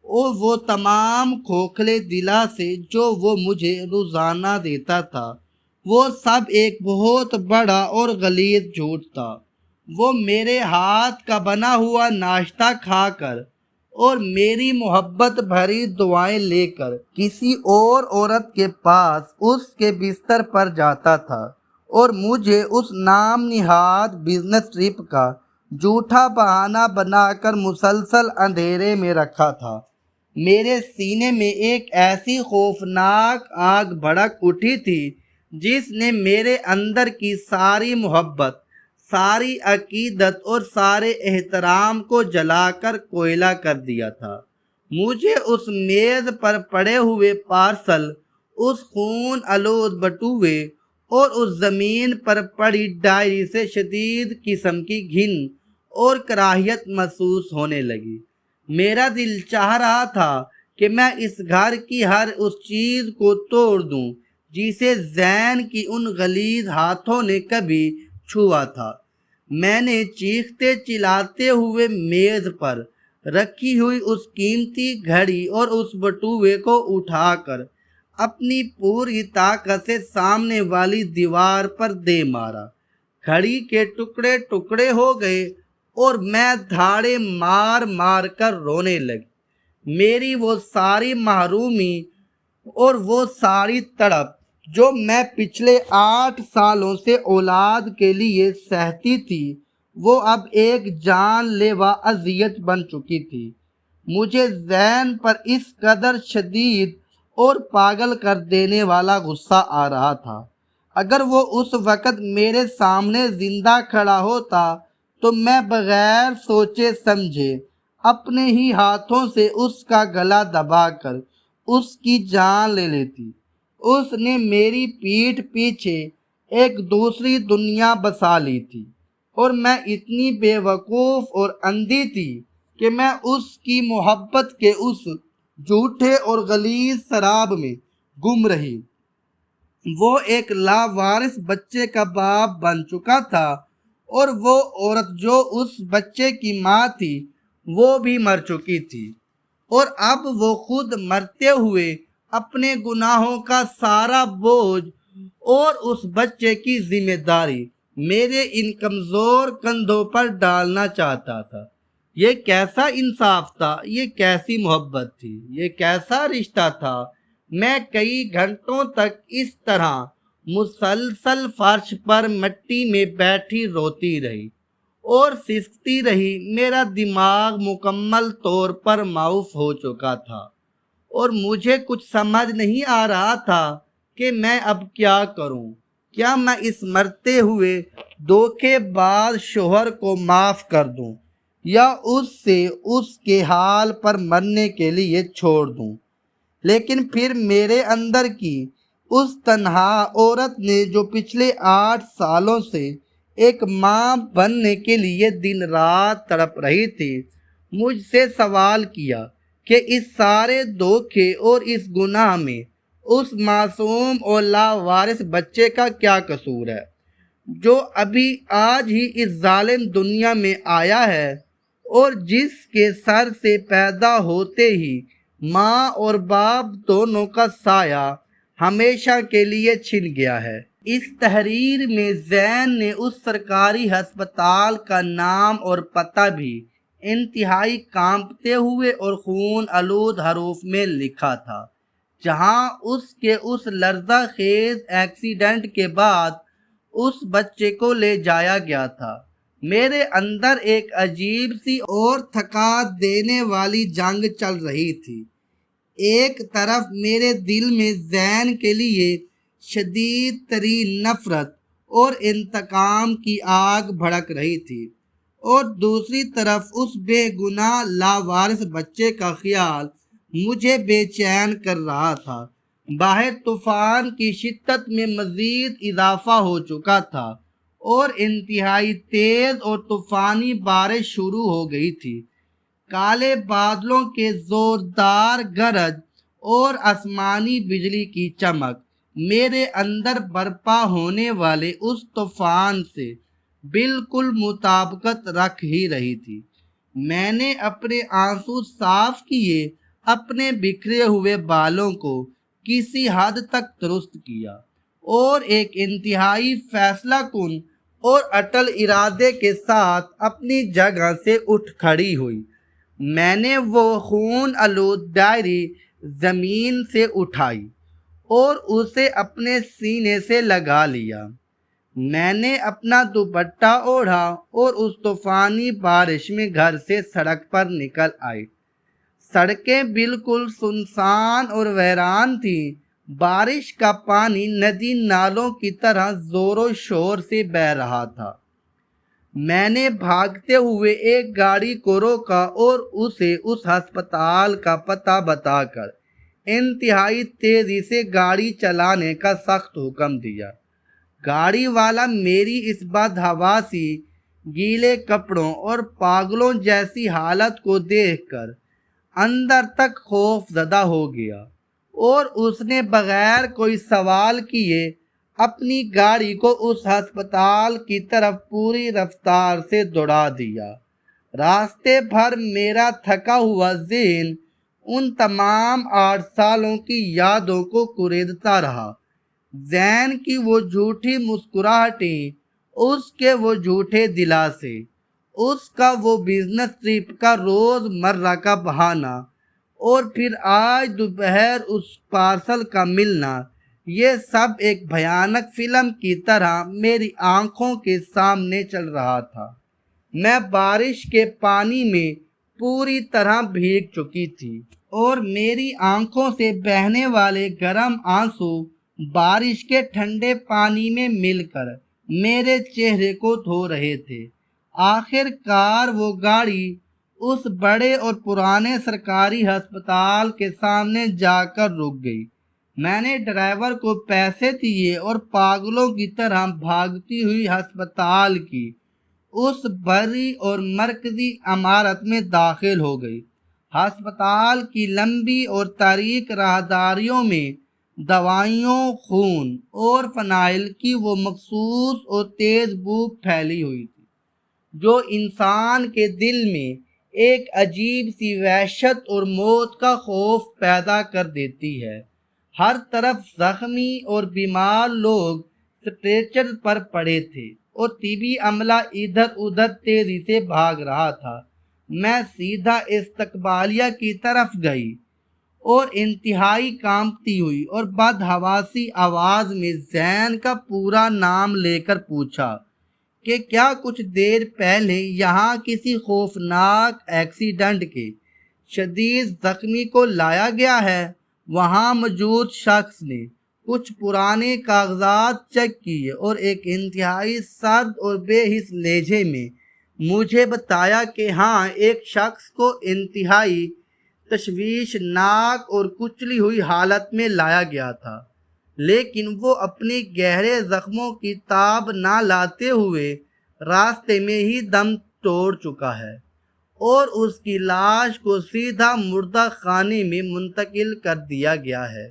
اور وہ تمام کھوکھلے دلاسے جو وہ مجھے روزانہ دیتا تھا، وہ سب ایک بہت بڑا اور غلیظ جھوٹ تھا۔ وہ میرے ہاتھ کا بنا ہوا ناشتہ کھا کر اور میری محبت بھری دعائیں لے کر کسی اور عورت کے پاس اس کے بستر پر جاتا تھا اور مجھے اس نام نہاد بزنس ٹرپ کا جھوٹا بہانہ بنا کر مسلسل اندھیرے میں رکھا تھا۔ میرے سینے میں ایک ایسی خوفناک آگ بھڑک اٹھی تھی جس نے میرے اندر کی ساری محبت، ساری عقیدت اور سارے احترام کو جلا کر کوئلہ کر دیا تھا۔ مجھے اس میز پر پڑے ہوئے پارسل، اس خون آلود بٹوے اور اس زمین پر پڑی ڈائری سے شدید قسم کی گھن اور کراہیت محسوس ہونے لگی۔ میرا دل چاہ رہا تھا کہ میں اس گھر کی ہر اس چیز کو توڑ دوں جسے زین کی ان غلیظ ہاتھوں نے کبھی چھوا تھا۔ میں نے چیختے چلاتے ہوئے میز پر رکھی ہوئی اس قیمتی گھڑی اور اس بٹوے کو اٹھا کر اپنی پوری طاقت سے سامنے والی دیوار پر دے مارا۔ گھڑی کے ٹکڑے ٹکڑے ہو گئے اور میں دھاڑے مار مار کر رونے لگی۔ میری وہ ساری محرومی اور وہ ساری تڑپ جو میں پچھلے 8 سالوں سے اولاد کے لیے سہتی تھی، وہ اب ایک جان لیوا اذیت بن چکی تھی۔ مجھے زین پر اس قدر شدید اور پاگل کر دینے والا غصہ آ رہا تھا۔ اگر وہ اس وقت میرے سامنے زندہ کھڑا ہوتا تو میں بغیر سوچے سمجھے اپنے ہی ہاتھوں سے اس کا گلا دبا کر اس کی جان لے لیتی۔ اس نے میری پیٹھ پیچھے ایک دوسری دنیا بسا لی تھی، اور میں اتنی بے وقوف اور اندھی تھی کہ میں اس کی محبت کے اس جھوٹے اور غلیظ سراب میں گم رہی۔ وہ ایک لاوارث بچے کا باپ بن چکا تھا، اور وہ عورت جو اس بچے کی ماں تھی وہ بھی مر چکی تھی، اور اب وہ خود مرتے ہوئے اپنے گناہوں کا سارا بوجھ اور اس بچے کی ذمہ داری میرے ان کمزور کندھوں پر ڈالنا چاہتا تھا۔ یہ کیسا انصاف تھا، یہ کیسی محبت تھی، یہ کیسا رشتہ تھا۔ میں کئی گھنٹوں تک اس طرح مسلسل فرش پر مٹی میں بیٹھی روتی رہی اور سسکتی رہی۔ میرا دماغ مکمل طور پر معاف ہو چکا تھا، اور مجھے کچھ سمجھ نہیں آ رہا تھا کہ میں اب کیا کروں۔ کیا میں اس مرتے ہوئے دھوکے باز شوہر کو معاف کر دوں، یا اس سے اس کے حال پر مرنے کے لیے چھوڑ دوں؟ لیکن پھر میرے اندر کی اس تنہا عورت نے، جو پچھلے 8 سالوں سے ایک ماں بننے کے لیے دن رات تڑپ رہی تھی، مجھ سے سوال کیا کہ اس سارے دھوکے اور اس گناہ میں اس معصوم اور لاوارث بچے کا کیا قصور ہے، جو ابھی آج ہی اس ظالم دنیا میں آیا ہے، اور جس کے سر سے پیدا ہوتے ہی ماں اور باپ دونوں کا سایہ ہمیشہ کے لیے چھن گیا ہے۔ اس تحریر میں زین نے اس سرکاری ہسپتال کا نام اور پتہ بھی انتہائی کانپتے ہوئے اور خون آلود حروف میں لکھا تھا، جہاں اس کے اس لرزہ خیز ایکسیڈنٹ کے بعد اس بچے کو لے جایا گیا تھا۔ میرے اندر ایک عجیب سی اور تھکا دینے والی جنگ چل رہی تھی۔ ایک طرف میرے دل میں زین کے لیے شدید ترین نفرت اور انتقام کی آگ بھڑک رہی تھی، اور دوسری طرف اس بے گناہ لاوارث بچے کا خیال مجھے بے چین کر رہا تھا۔ باہر طوفان کی شدت میں مزید اضافہ ہو چکا تھا، اور انتہائی تیز اور طوفانی بارش شروع ہو گئی تھی۔ کالے بادلوں کے زوردار گرج اور آسمانی بجلی کی چمک میرے اندر برپا ہونے والے اس طوفان سے بالکل مطابقت رکھ ہی رہی تھی۔ میں نے اپنے آنسو صاف کیے، اپنے بکھرے ہوئے بالوں کو کسی حد تک درست کیا، اور ایک انتہائی فیصلہ کن اور اٹل ارادے کے ساتھ اپنی جگہ سے اٹھ کھڑی ہوئی۔ میں نے وہ خون آلود ڈائری زمین سے اٹھائی اور اسے اپنے سینے سے لگا لیا۔ میں نے اپنا دوپٹہ اوڑھا اور اس طوفانی بارش میں گھر سے سڑک پر نکل آئی۔ سڑکیں بالکل سنسان اور ویران تھیں۔ بارش کا پانی ندی نالوں کی طرح زور و شور سے بہہ رہا تھا۔ میں نے بھاگتے ہوئے ایک گاڑی کو روکا اور اسے اس ہسپتال کا پتہ بتا کر انتہائی تیزی سے گاڑی چلانے کا سخت حکم دیا۔ گاڑی والا میری اس بدحواسی، گیلے کپڑوں اور پاگلوں جیسی حالت کو دیکھ کر اندر تک خوف زدہ ہو گیا، اور اس نے بغیر کوئی سوال کیے اپنی گاڑی کو اس ہسپتال کی طرف پوری رفتار سے دوڑا دیا۔ راستے بھر میرا تھکا ہوا ذہن ان تمام 8 سالوں کی یادوں کو کریدتا رہا۔ زین کی وہ جھوٹی مسکراہٹیں، اس کے وہ جھوٹے دلاسے، اس کا وہ بزنس ٹرپ کا روز مرہ کا بہانہ، اور پھر آج دوپہر اس پارسل کا ملنا، یہ سب ایک بھیانک فلم کی طرح میری آنکھوں کے سامنے چل رہا تھا۔ میں بارش کے پانی میں پوری طرح بھیگ چکی تھی، اور میری آنکھوں سے بہنے والے گرم آنسو بارش کے ٹھنڈے پانی میں مل کر میرے چہرے کو دھو رہے تھے۔ آخر کار وہ گاڑی اس بڑے اور پرانے سرکاری ہسپتال کے سامنے جا کر رک گئی۔ میں نے ڈرائیور کو پیسے دیے اور پاگلوں کی طرح بھاگتی ہوئی ہسپتال کی اس بڑی اور مرکزی عمارت میں داخل ہو گئی۔ ہسپتال کی لمبی اور تاریک راہداریوں میں دوائیوں، خون اور فنائل کی وہ مخصوص اور تیز بو پھیلی ہوئی تھی جو انسان کے دل میں ایک عجیب سی وحشت اور موت کا خوف پیدا کر دیتی ہے۔ ہر طرف زخمی اور بیمار لوگ اسٹریچر پر پڑے تھے اور طبی عملہ ادھر ادھر تیزی سے بھاگ رہا تھا۔ میں سیدھا استقبالیہ کی طرف گئی اور انتہائی کانپتی ہوئی اور بدحواسی آواز میں زین کا پورا نام لے کر پوچھا کہ کیا کچھ دیر پہلے یہاں کسی خوفناک ایکسیڈنٹ کے شدید زخمی کو لایا گیا ہے؟ وہاں موجود شخص نے کچھ پرانے کاغذات چیک کیے اور ایک انتہائی سرد اور بے حس لہجے میں مجھے بتایا کہ ہاں، ایک شخص کو انتہائی تشویشناک اور کچلی ہوئی حالت میں لایا گیا تھا، لیکن وہ اپنے گہرے زخموں کی تاب نہ لاتے ہوئے راستے میں ہی دم توڑ چکا ہے اور اس کی لاش کو سیدھا مردہ خانے میں منتقل کر دیا گیا ہے۔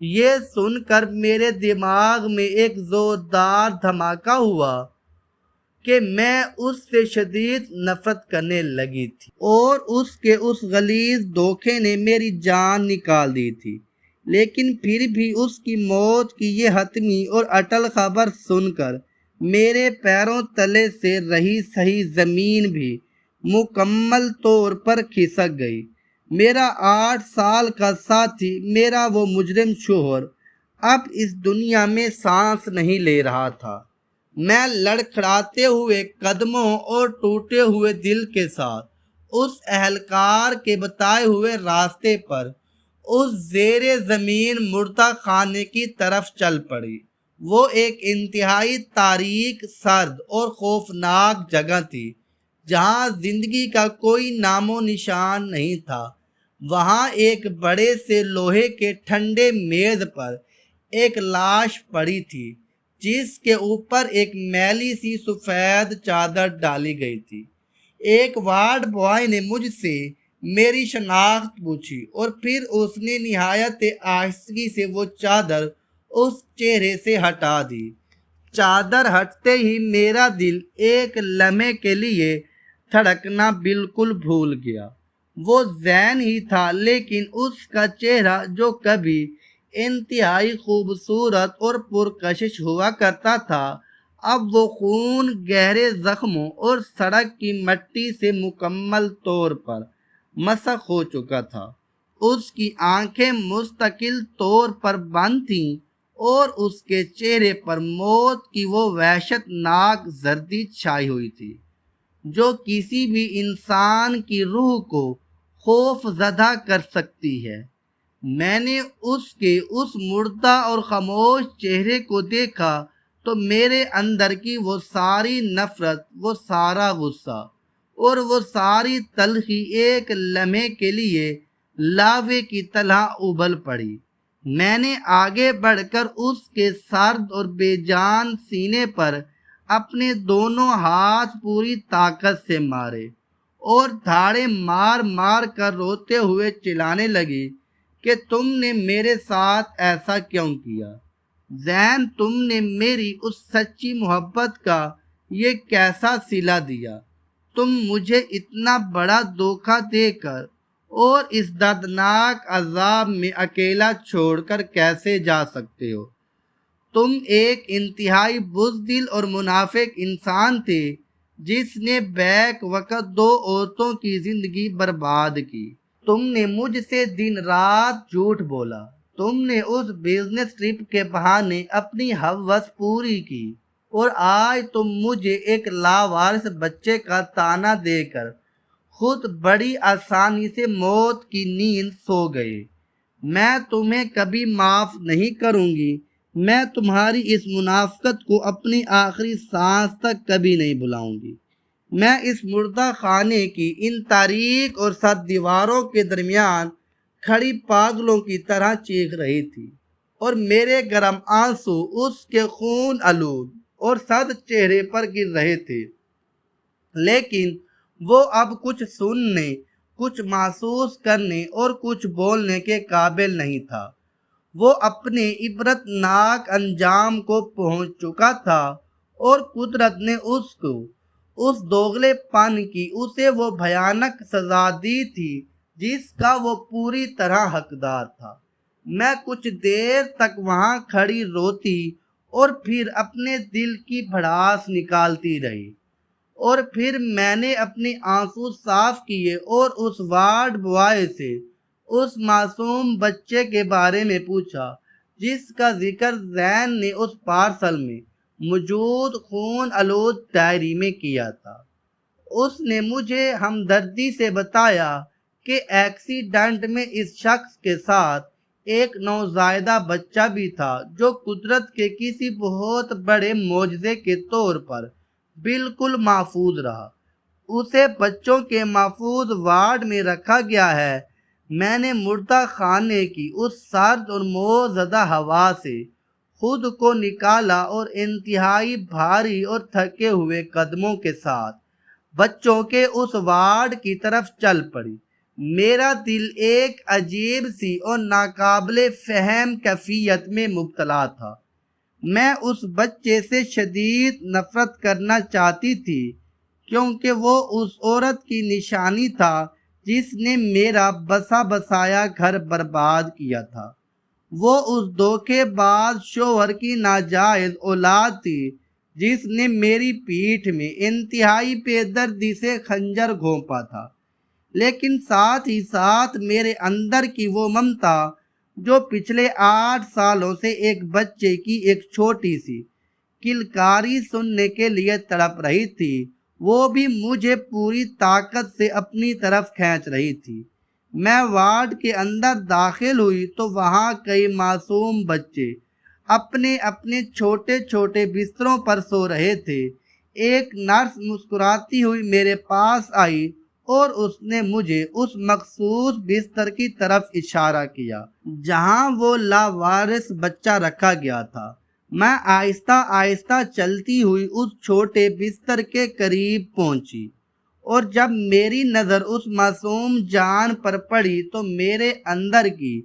یہ سن کر میرے دماغ میں ایک زوردار دھماکہ ہوا کہ میں اس سے شدید نفرت کرنے لگی تھی اور اس کے اس غلیظ دھوکے نے میری جان نکال دی تھی۔ لیکن پھر بھی اس کی موت کی یہ حتمی اور اٹل خبر سن کر میرے پیروں تلے سے رہی سہی زمین بھی مکمل طور پر کھسک گئی۔ میرا 8 سال کا ساتھی، میرا وہ مجرم شوہر، اب اس دنیا میں سانس نہیں لے رہا تھا۔ میں لڑکھڑاتے ہوئے قدموں اور ٹوٹے ہوئے دل کے ساتھ اس اہلکار کے بتائے ہوئے راستے پر اس زیر زمین مردہ خانے کی طرف چل پڑی۔ وہ ایک انتہائی تاریک، سرد اور خوفناک جگہ تھی جہاں زندگی کا کوئی نام و نشان نہیں تھا۔ وہاں ایک بڑے سے لوہے کے ٹھنڈے میز پر ایک لاش پڑی تھی جس کے اوپر ایک میلی سی سفید چادر ڈالی گئی تھی۔ ایک وارڈ بوائے نے مجھ سے میری شناخت پوچھی اور پھر اس نے نہایت آہستگی سے وہ چادر اس چہرے سے ہٹا دی۔ چادر ہٹتے ہی میرا دل ایک لمحے کے لیے دھڑکنا بالکل بھول گیا۔ وہ زین ہی تھا، لیکن اس کا چہرہ جو کبھی انتہائی خوبصورت اور پرکشش ہوا کرتا تھا، اب وہ خون، گہرے زخموں اور سڑک کی مٹی سے مکمل طور پر مسخ ہو چکا تھا۔ اس کی آنکھیں مستقل طور پر بند تھیں اور اس کے چہرے پر موت کی وہ وحشت ناک زردی چھائی ہوئی تھی جو کسی بھی انسان کی روح کو خوف زدہ کر سکتی ہے۔ میں نے اس کے اس مردہ اور خاموش چہرے کو دیکھا تو میرے اندر کی وہ ساری نفرت، وہ سارا غصہ اور وہ ساری تلخی ایک لمحے کے لیے لاوے کی طرح ابل پڑی۔ میں نے آگے بڑھ کر اس کے سرد اور بے جان سینے پر اپنے دونوں ہاتھ پوری طاقت سے مارے اور دھاڑے مار مار کر روتے ہوئے چلانے لگی کہ تم نے میرے ساتھ ایسا کیوں کیا؟ زین، تم نے میری اس سچی محبت کا یہ کیسا صلہ دیا؟ تم مجھے اتنا بڑا دھوکہ دے کر اور اس دردناک عذاب میں اکیلا چھوڑ کر کیسے جا سکتے ہو؟ تم ایک انتہائی بزدل اور منافق انسان تھے جس نے بیک وقت 2 عورتوں کی زندگی برباد کی۔ تم نے مجھ سے دن رات جھوٹ بولا۔ تم نے اس بزنس ٹرپ کے بہانے اپنی ہوس پوری کی اور آج تم مجھے ایک لاوارث بچے کا تانا دے کر خود بڑی آسانی سے موت کی نیند سو گئے۔ میں تمہیں کبھی معاف نہیں کروں گی۔ میں تمہاری اس منافقت کو اپنی آخری سانس تک کبھی نہیں بھلاؤں گی۔ میں اس مردہ خانے کی ان تاریک اور سرد دیواروں کے درمیان کھڑی پاگلوں کی طرح چیخ رہی تھی، اور میرے گرم آنسو اس کے خون آلود اور سرد چہرے پر گر رہے تھے، لیکن وہ اب کچھ سننے، کچھ محسوس کرنے اور کچھ بولنے کے قابل نہیں تھا۔ وہ اپنے عبرت ناک انجام کو پہنچ چکا تھا، اور قدرت نے اس کو اس دوغلے پن کی اسے وہ بھیانک سزا دی تھی جس کا وہ پوری طرح حقدار تھا۔ میں کچھ دیر تک وہاں کھڑی روتی اور پھر اپنے دل کی بھڑاس نکالتی رہی، اور پھر میں نے اپنے آنسو صاف کیے اور اس وارڈ بوائے سے اس معصوم بچے کے بارے میں پوچھا جس کا ذکر زین نے اس پارسل میں موجود خون آلود ڈائری میں کیا تھا۔ اس نے مجھے ہمدردی سے بتایا کہ ایکسیڈنٹ میں اس شخص کے ساتھ ایک نوزائیدہ بچہ بھی تھا جو قدرت کے کسی بہت بڑے معجزے کے طور پر بالکل محفوظ رہا۔ اسے بچوں کے محفوظ وارڈ میں رکھا گیا ہے۔ میں نے مردہ خانے کی اس سرد اور موزدہ ہوا سے خود کو نکالا اور انتہائی بھاری اور تھکے ہوئے قدموں کے ساتھ بچوں کے اس وارڈ کی طرف چل پڑی۔ میرا دل ایک عجیب سی اور ناقابل فہم کیفیت میں مبتلا تھا۔ میں اس بچے سے شدید نفرت کرنا چاہتی تھی، کیونکہ وہ اس عورت کی نشانی تھا جس نے میرا بسا بسایا گھر برباد کیا تھا۔ وہ اس دھوکے باز شوہر کی ناجائز اولاد تھی جس نے میری پیٹھ میں انتہائی بے دردی سے خنجر گھونپا تھا، لیکن ساتھ ہی ساتھ میرے اندر کی وہ ممتا جو پچھلے 8 سالوں سے ایک بچے کی ایک چھوٹی سی کلکاری سننے کے لیے تڑپ رہی تھی، وہ بھی مجھے پوری طاقت سے اپنی طرف کھینچ رہی تھی۔ میں وارڈ کے اندر داخل ہوئی تو وہاں کئی معصوم بچے اپنے اپنے چھوٹے چھوٹے بستروں پر سو رہے تھے۔ ایک نرس مسکراتی ہوئی میرے پاس آئی اور اس نے مجھے اس مخصوص بستر کی طرف اشارہ کیا جہاں وہ لاوارث بچہ رکھا گیا تھا۔ میں آہستہ آہستہ چلتی ہوئی اس چھوٹے بستر کے قریب پہنچی، اور جب میری نظر اس معصوم جان پر پڑی تو میرے اندر کی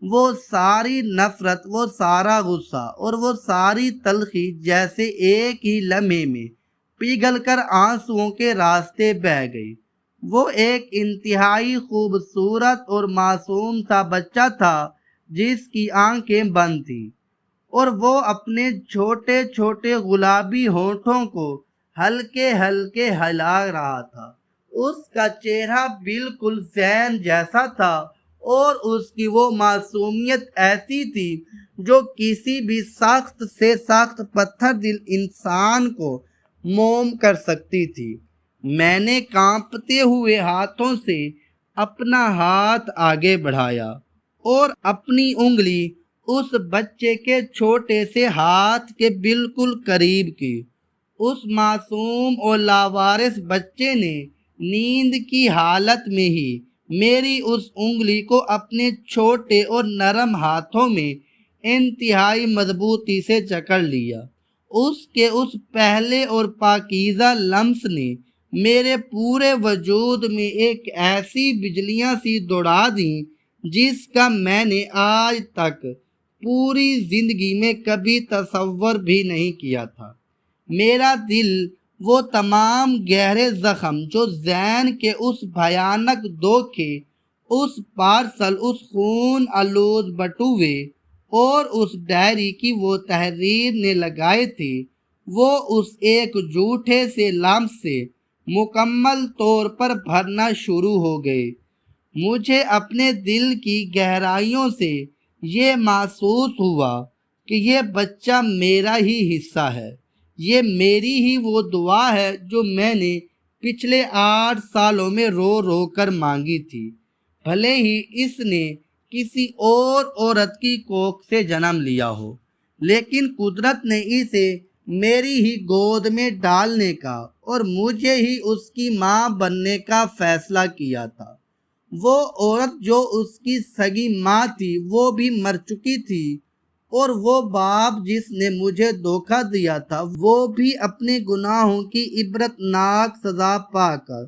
وہ ساری نفرت، وہ سارا غصہ اور وہ ساری تلخی جیسے ایک ہی لمحے میں پگھل کر آنسوؤں کے راستے بہہ گئی۔ وہ ایک انتہائی خوبصورت اور معصوم سا بچہ تھا جس کی آنکھیں بند تھیں، اور وہ اپنے چھوٹے چھوٹے گلابی ہونٹوں کو ہلکے ہلکے ہلا رہا تھا۔ اس کا چہرہ بالکل زین جیسا تھا، اور اس کی وہ معصومیت ایسی تھی جو کسی بھی سخت سے سخت پتھر دل انسان کو موم کر سکتی تھی۔ میں نے کانپتے ہوئے ہاتھوں سے اپنا ہاتھ آگے بڑھایا اور اپنی انگلی اس بچے کے چھوٹے سے ہاتھ کے بالکل قریب کی۔ اس معصوم اور لاوارث بچے نے نیند کی حالت میں ہی میری اس انگلی کو اپنے چھوٹے اور نرم ہاتھوں میں انتہائی مضبوطی سے جکڑ لیا۔ اس کے اس پہلے اور پاکیزہ لمس نے میرے پورے وجود میں ایک ایسی بجلیاں سی دوڑا دیں جس کا میں نے آج تک پوری زندگی میں کبھی تصور بھی نہیں کیا تھا۔ میرا دل وہ تمام گہرے زخم جو زین کے اس بھیانک دھوکے، اس پارسل، اس خون آلود بٹوے اور اس ڈائری کی وہ تحریر نے لگائے تھے، وہ اس ایک جھوٹے سے لمس سے مکمل طور پر بھرنا شروع ہو گئے۔ مجھے اپنے دل کی گہرائیوں سے یہ محسوس ہوا کہ یہ بچہ میرا ہی حصہ ہے، یہ میری ہی وہ دعا ہے جو میں نے پچھلے 8 سالوں میں رو رو کر مانگی تھی، بھلے ہی اس نے کسی اور عورت کی کوکھ سے جنم لیا ہو، لیکن قدرت نے اسے میری ہی گود میں ڈالنے کا اور مجھے ہی اس کی ماں بننے کا فیصلہ کیا تھا۔ وہ عورت جو اس کی سگی ماں تھی وہ بھی مر چکی تھی، اور وہ باپ جس نے مجھے دھوکہ دیا تھا وہ بھی اپنے گناہوں کی عبرتناک سزا پا کر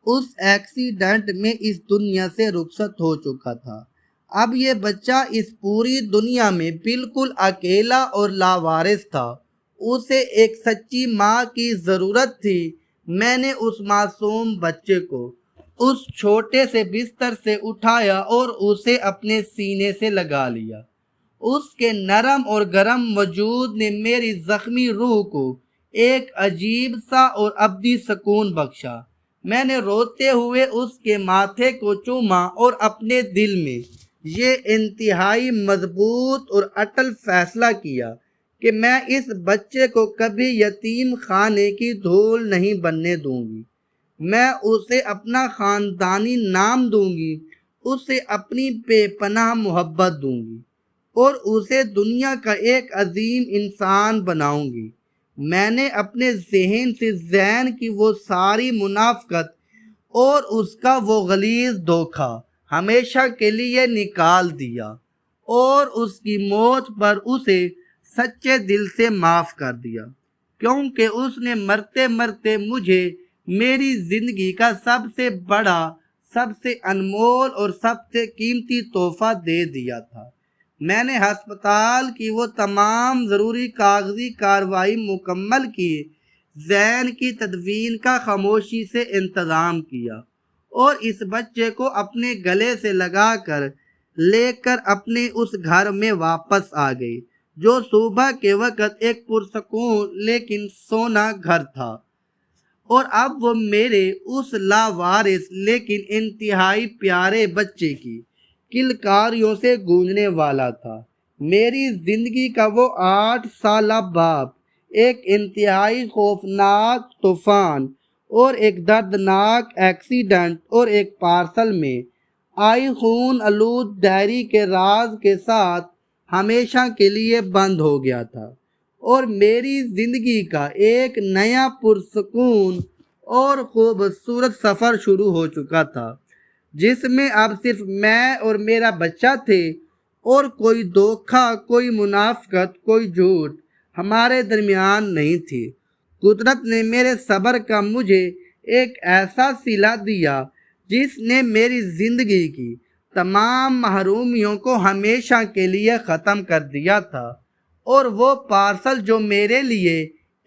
اس ایکسیڈنٹ میں اس دنیا سے رخصت ہو چکا تھا۔ اب یہ بچہ اس پوری دنیا میں بالکل اکیلا اور لاوارث تھا۔ اسے ایک سچی ماں کی ضرورت تھی۔ میں نے اس معصوم بچے کو اس چھوٹے سے بستر سے اٹھایا اور اسے اپنے سینے سے لگا لیا۔ اس کے نرم اور گرم وجود نے میری زخمی روح کو ایک عجیب سا اور ابدی سکون بخشا۔ میں نے روتے ہوئے اس کے ماتھے کو چوما اور اپنے دل میں یہ انتہائی مضبوط اور اٹل فیصلہ کیا کہ میں اس بچے کو کبھی یتیم خانے کی دھول نہیں بننے دوں گی۔ میں اسے اپنا خاندانی نام دوں گی، اسے اپنی بے پناہ محبت دوں گی اور اسے دنیا کا ایک عظیم انسان بناؤں گی۔ میں نے اپنے ذہن سے زین کی وہ ساری منافقت اور اس کا وہ غلیظ دھوکہ ہمیشہ کے لیے نکال دیا اور اس کی موت پر اسے سچے دل سے معاف کر دیا، کیونکہ اس نے مرتے مرتے مجھے میری زندگی کا سب سے بڑا، سب سے انمول اور سب سے قیمتی تحفہ دے دیا تھا۔ میں نے ہسپتال کی وہ تمام ضروری کاغذی کارروائی مکمل کی، زین کی تدفین کا خاموشی سے انتظام کیا اور اس بچے کو اپنے گلے سے لگا کر لے کر اپنے اس گھر میں واپس آ گئی جو صبح کے وقت ایک پرسکون لیکن سونا گھر تھا، اور اب وہ میرے اس لاوارث لیکن انتہائی پیارے بچے کی کلکاریوں سے گونجنے والا تھا۔ میری زندگی کا وہ 8 سالہ باپ ایک انتہائی خوفناک طوفان اور ایک دردناک ایکسیڈنٹ اور ایک پارسل میں آئی خون آلود ڈائری کے راز کے ساتھ ہمیشہ کے لیے بند ہو گیا تھا، اور میری زندگی کا ایک نیا پرسکون اور خوبصورت سفر شروع ہو چکا تھا، جس میں اب صرف میں اور میرا بچہ تھے، اور کوئی دھوکہ، کوئی منافقت، کوئی جھوٹ ہمارے درمیان نہیں تھی۔ قدرت نے میرے صبر کا مجھے ایک ایسا صلہ دیا جس نے میری زندگی کی تمام محرومیوں کو ہمیشہ کے لیے ختم کر دیا تھا، اور وہ پارسل جو میرے لیے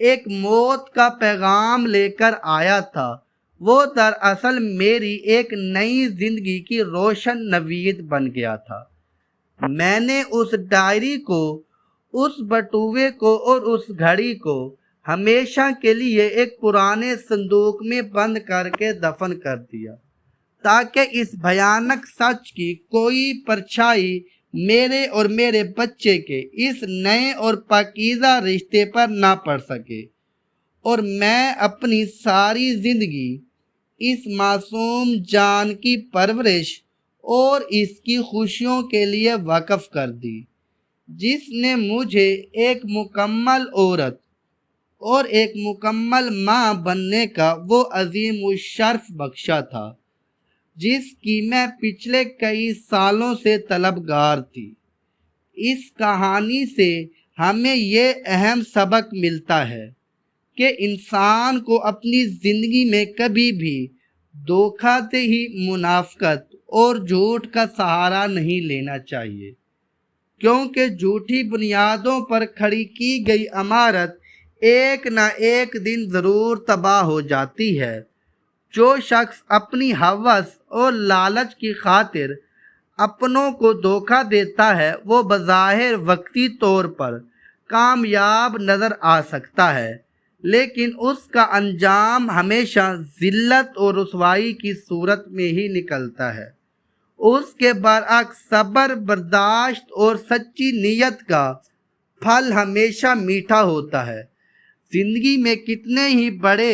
ایک موت کا پیغام لے کر آیا تھا وہ دراصل میری ایک نئی زندگی کی روشن نوید بن گیا تھا۔ میں نے اس ڈائری کو، اس بٹوے کو اور اس گھڑی کو ہمیشہ کے لیے ایک پرانے صندوق میں بند کر کے دفن کر دیا، تاکہ اس بھیانک سچ کی کوئی پرچھائی میرے اور میرے بچے کے اس نئے اور پاکیزہ رشتے پر نہ پڑ سکے، اور میں اپنی ساری زندگی اس معصوم جان کی پرورش اور اس کی خوشیوں کے لیے وقف کر دی، جس نے مجھے ایک مکمل عورت اور ایک مکمل ماں بننے کا وہ عظیم الشرف بخشا تھا جس کی میں پچھلے کئی سالوں سے طلبگار تھی۔ اس کہانی سے ہمیں یہ اہم سبق ملتا ہے کہ انسان کو اپنی زندگی میں کبھی بھی دھوکہ دہی، منافقت اور جھوٹ کا سہارا نہیں لینا چاہیے، کیونکہ جھوٹی بنیادوں پر کھڑی کی گئی عمارت ایک نہ ایک دن ضرور تباہ ہو جاتی ہے۔ جو شخص اپنی ہوس اور لالچ کی خاطر اپنوں کو دھوکہ دیتا ہے وہ بظاہر وقتی طور پر کامیاب نظر آ سکتا ہے، لیکن اس کا انجام ہمیشہ ذلت اور رسوائی کی صورت میں ہی نکلتا ہے۔ اس کے برعکس صبر، برداشت اور سچی نیت کا پھل ہمیشہ میٹھا ہوتا ہے۔ زندگی میں کتنے ہی بڑے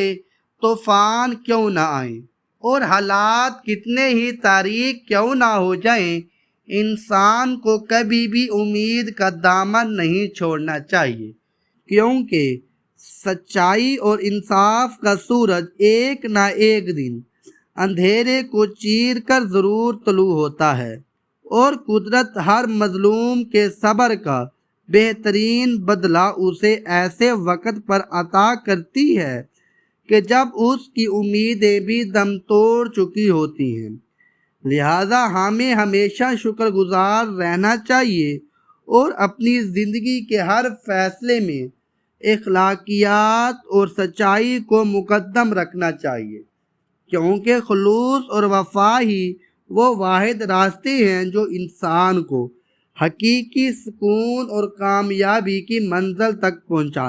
طوفان کیوں نہ آئیں اور حالات کتنے ہی تاریک کیوں نہ ہو جائیں، انسان کو کبھی بھی امید کا دامن نہیں چھوڑنا چاہیے، کیونکہ سچائی اور انصاف کا سورج ایک نہ ایک دن اندھیرے کو چیر کر ضرور طلوع ہوتا ہے، اور قدرت ہر مظلوم کے صبر کا بہترین بدلہ اسے ایسے وقت پر عطا کرتی ہے کہ جب اس کی امیدیں بھی دم توڑ چکی ہوتی ہیں۔ لہذا ہمیں ہمیشہ شکر گزار رہنا چاہیے اور اپنی زندگی کے ہر فیصلے میں اخلاقیات اور سچائی کو مقدم رکھنا چاہیے، کیونکہ خلوص اور وفا ہی وہ واحد راستے ہیں جو انسان کو حقیقی سکون اور کامیابی کی منزل تک پہنچاتے ہیں۔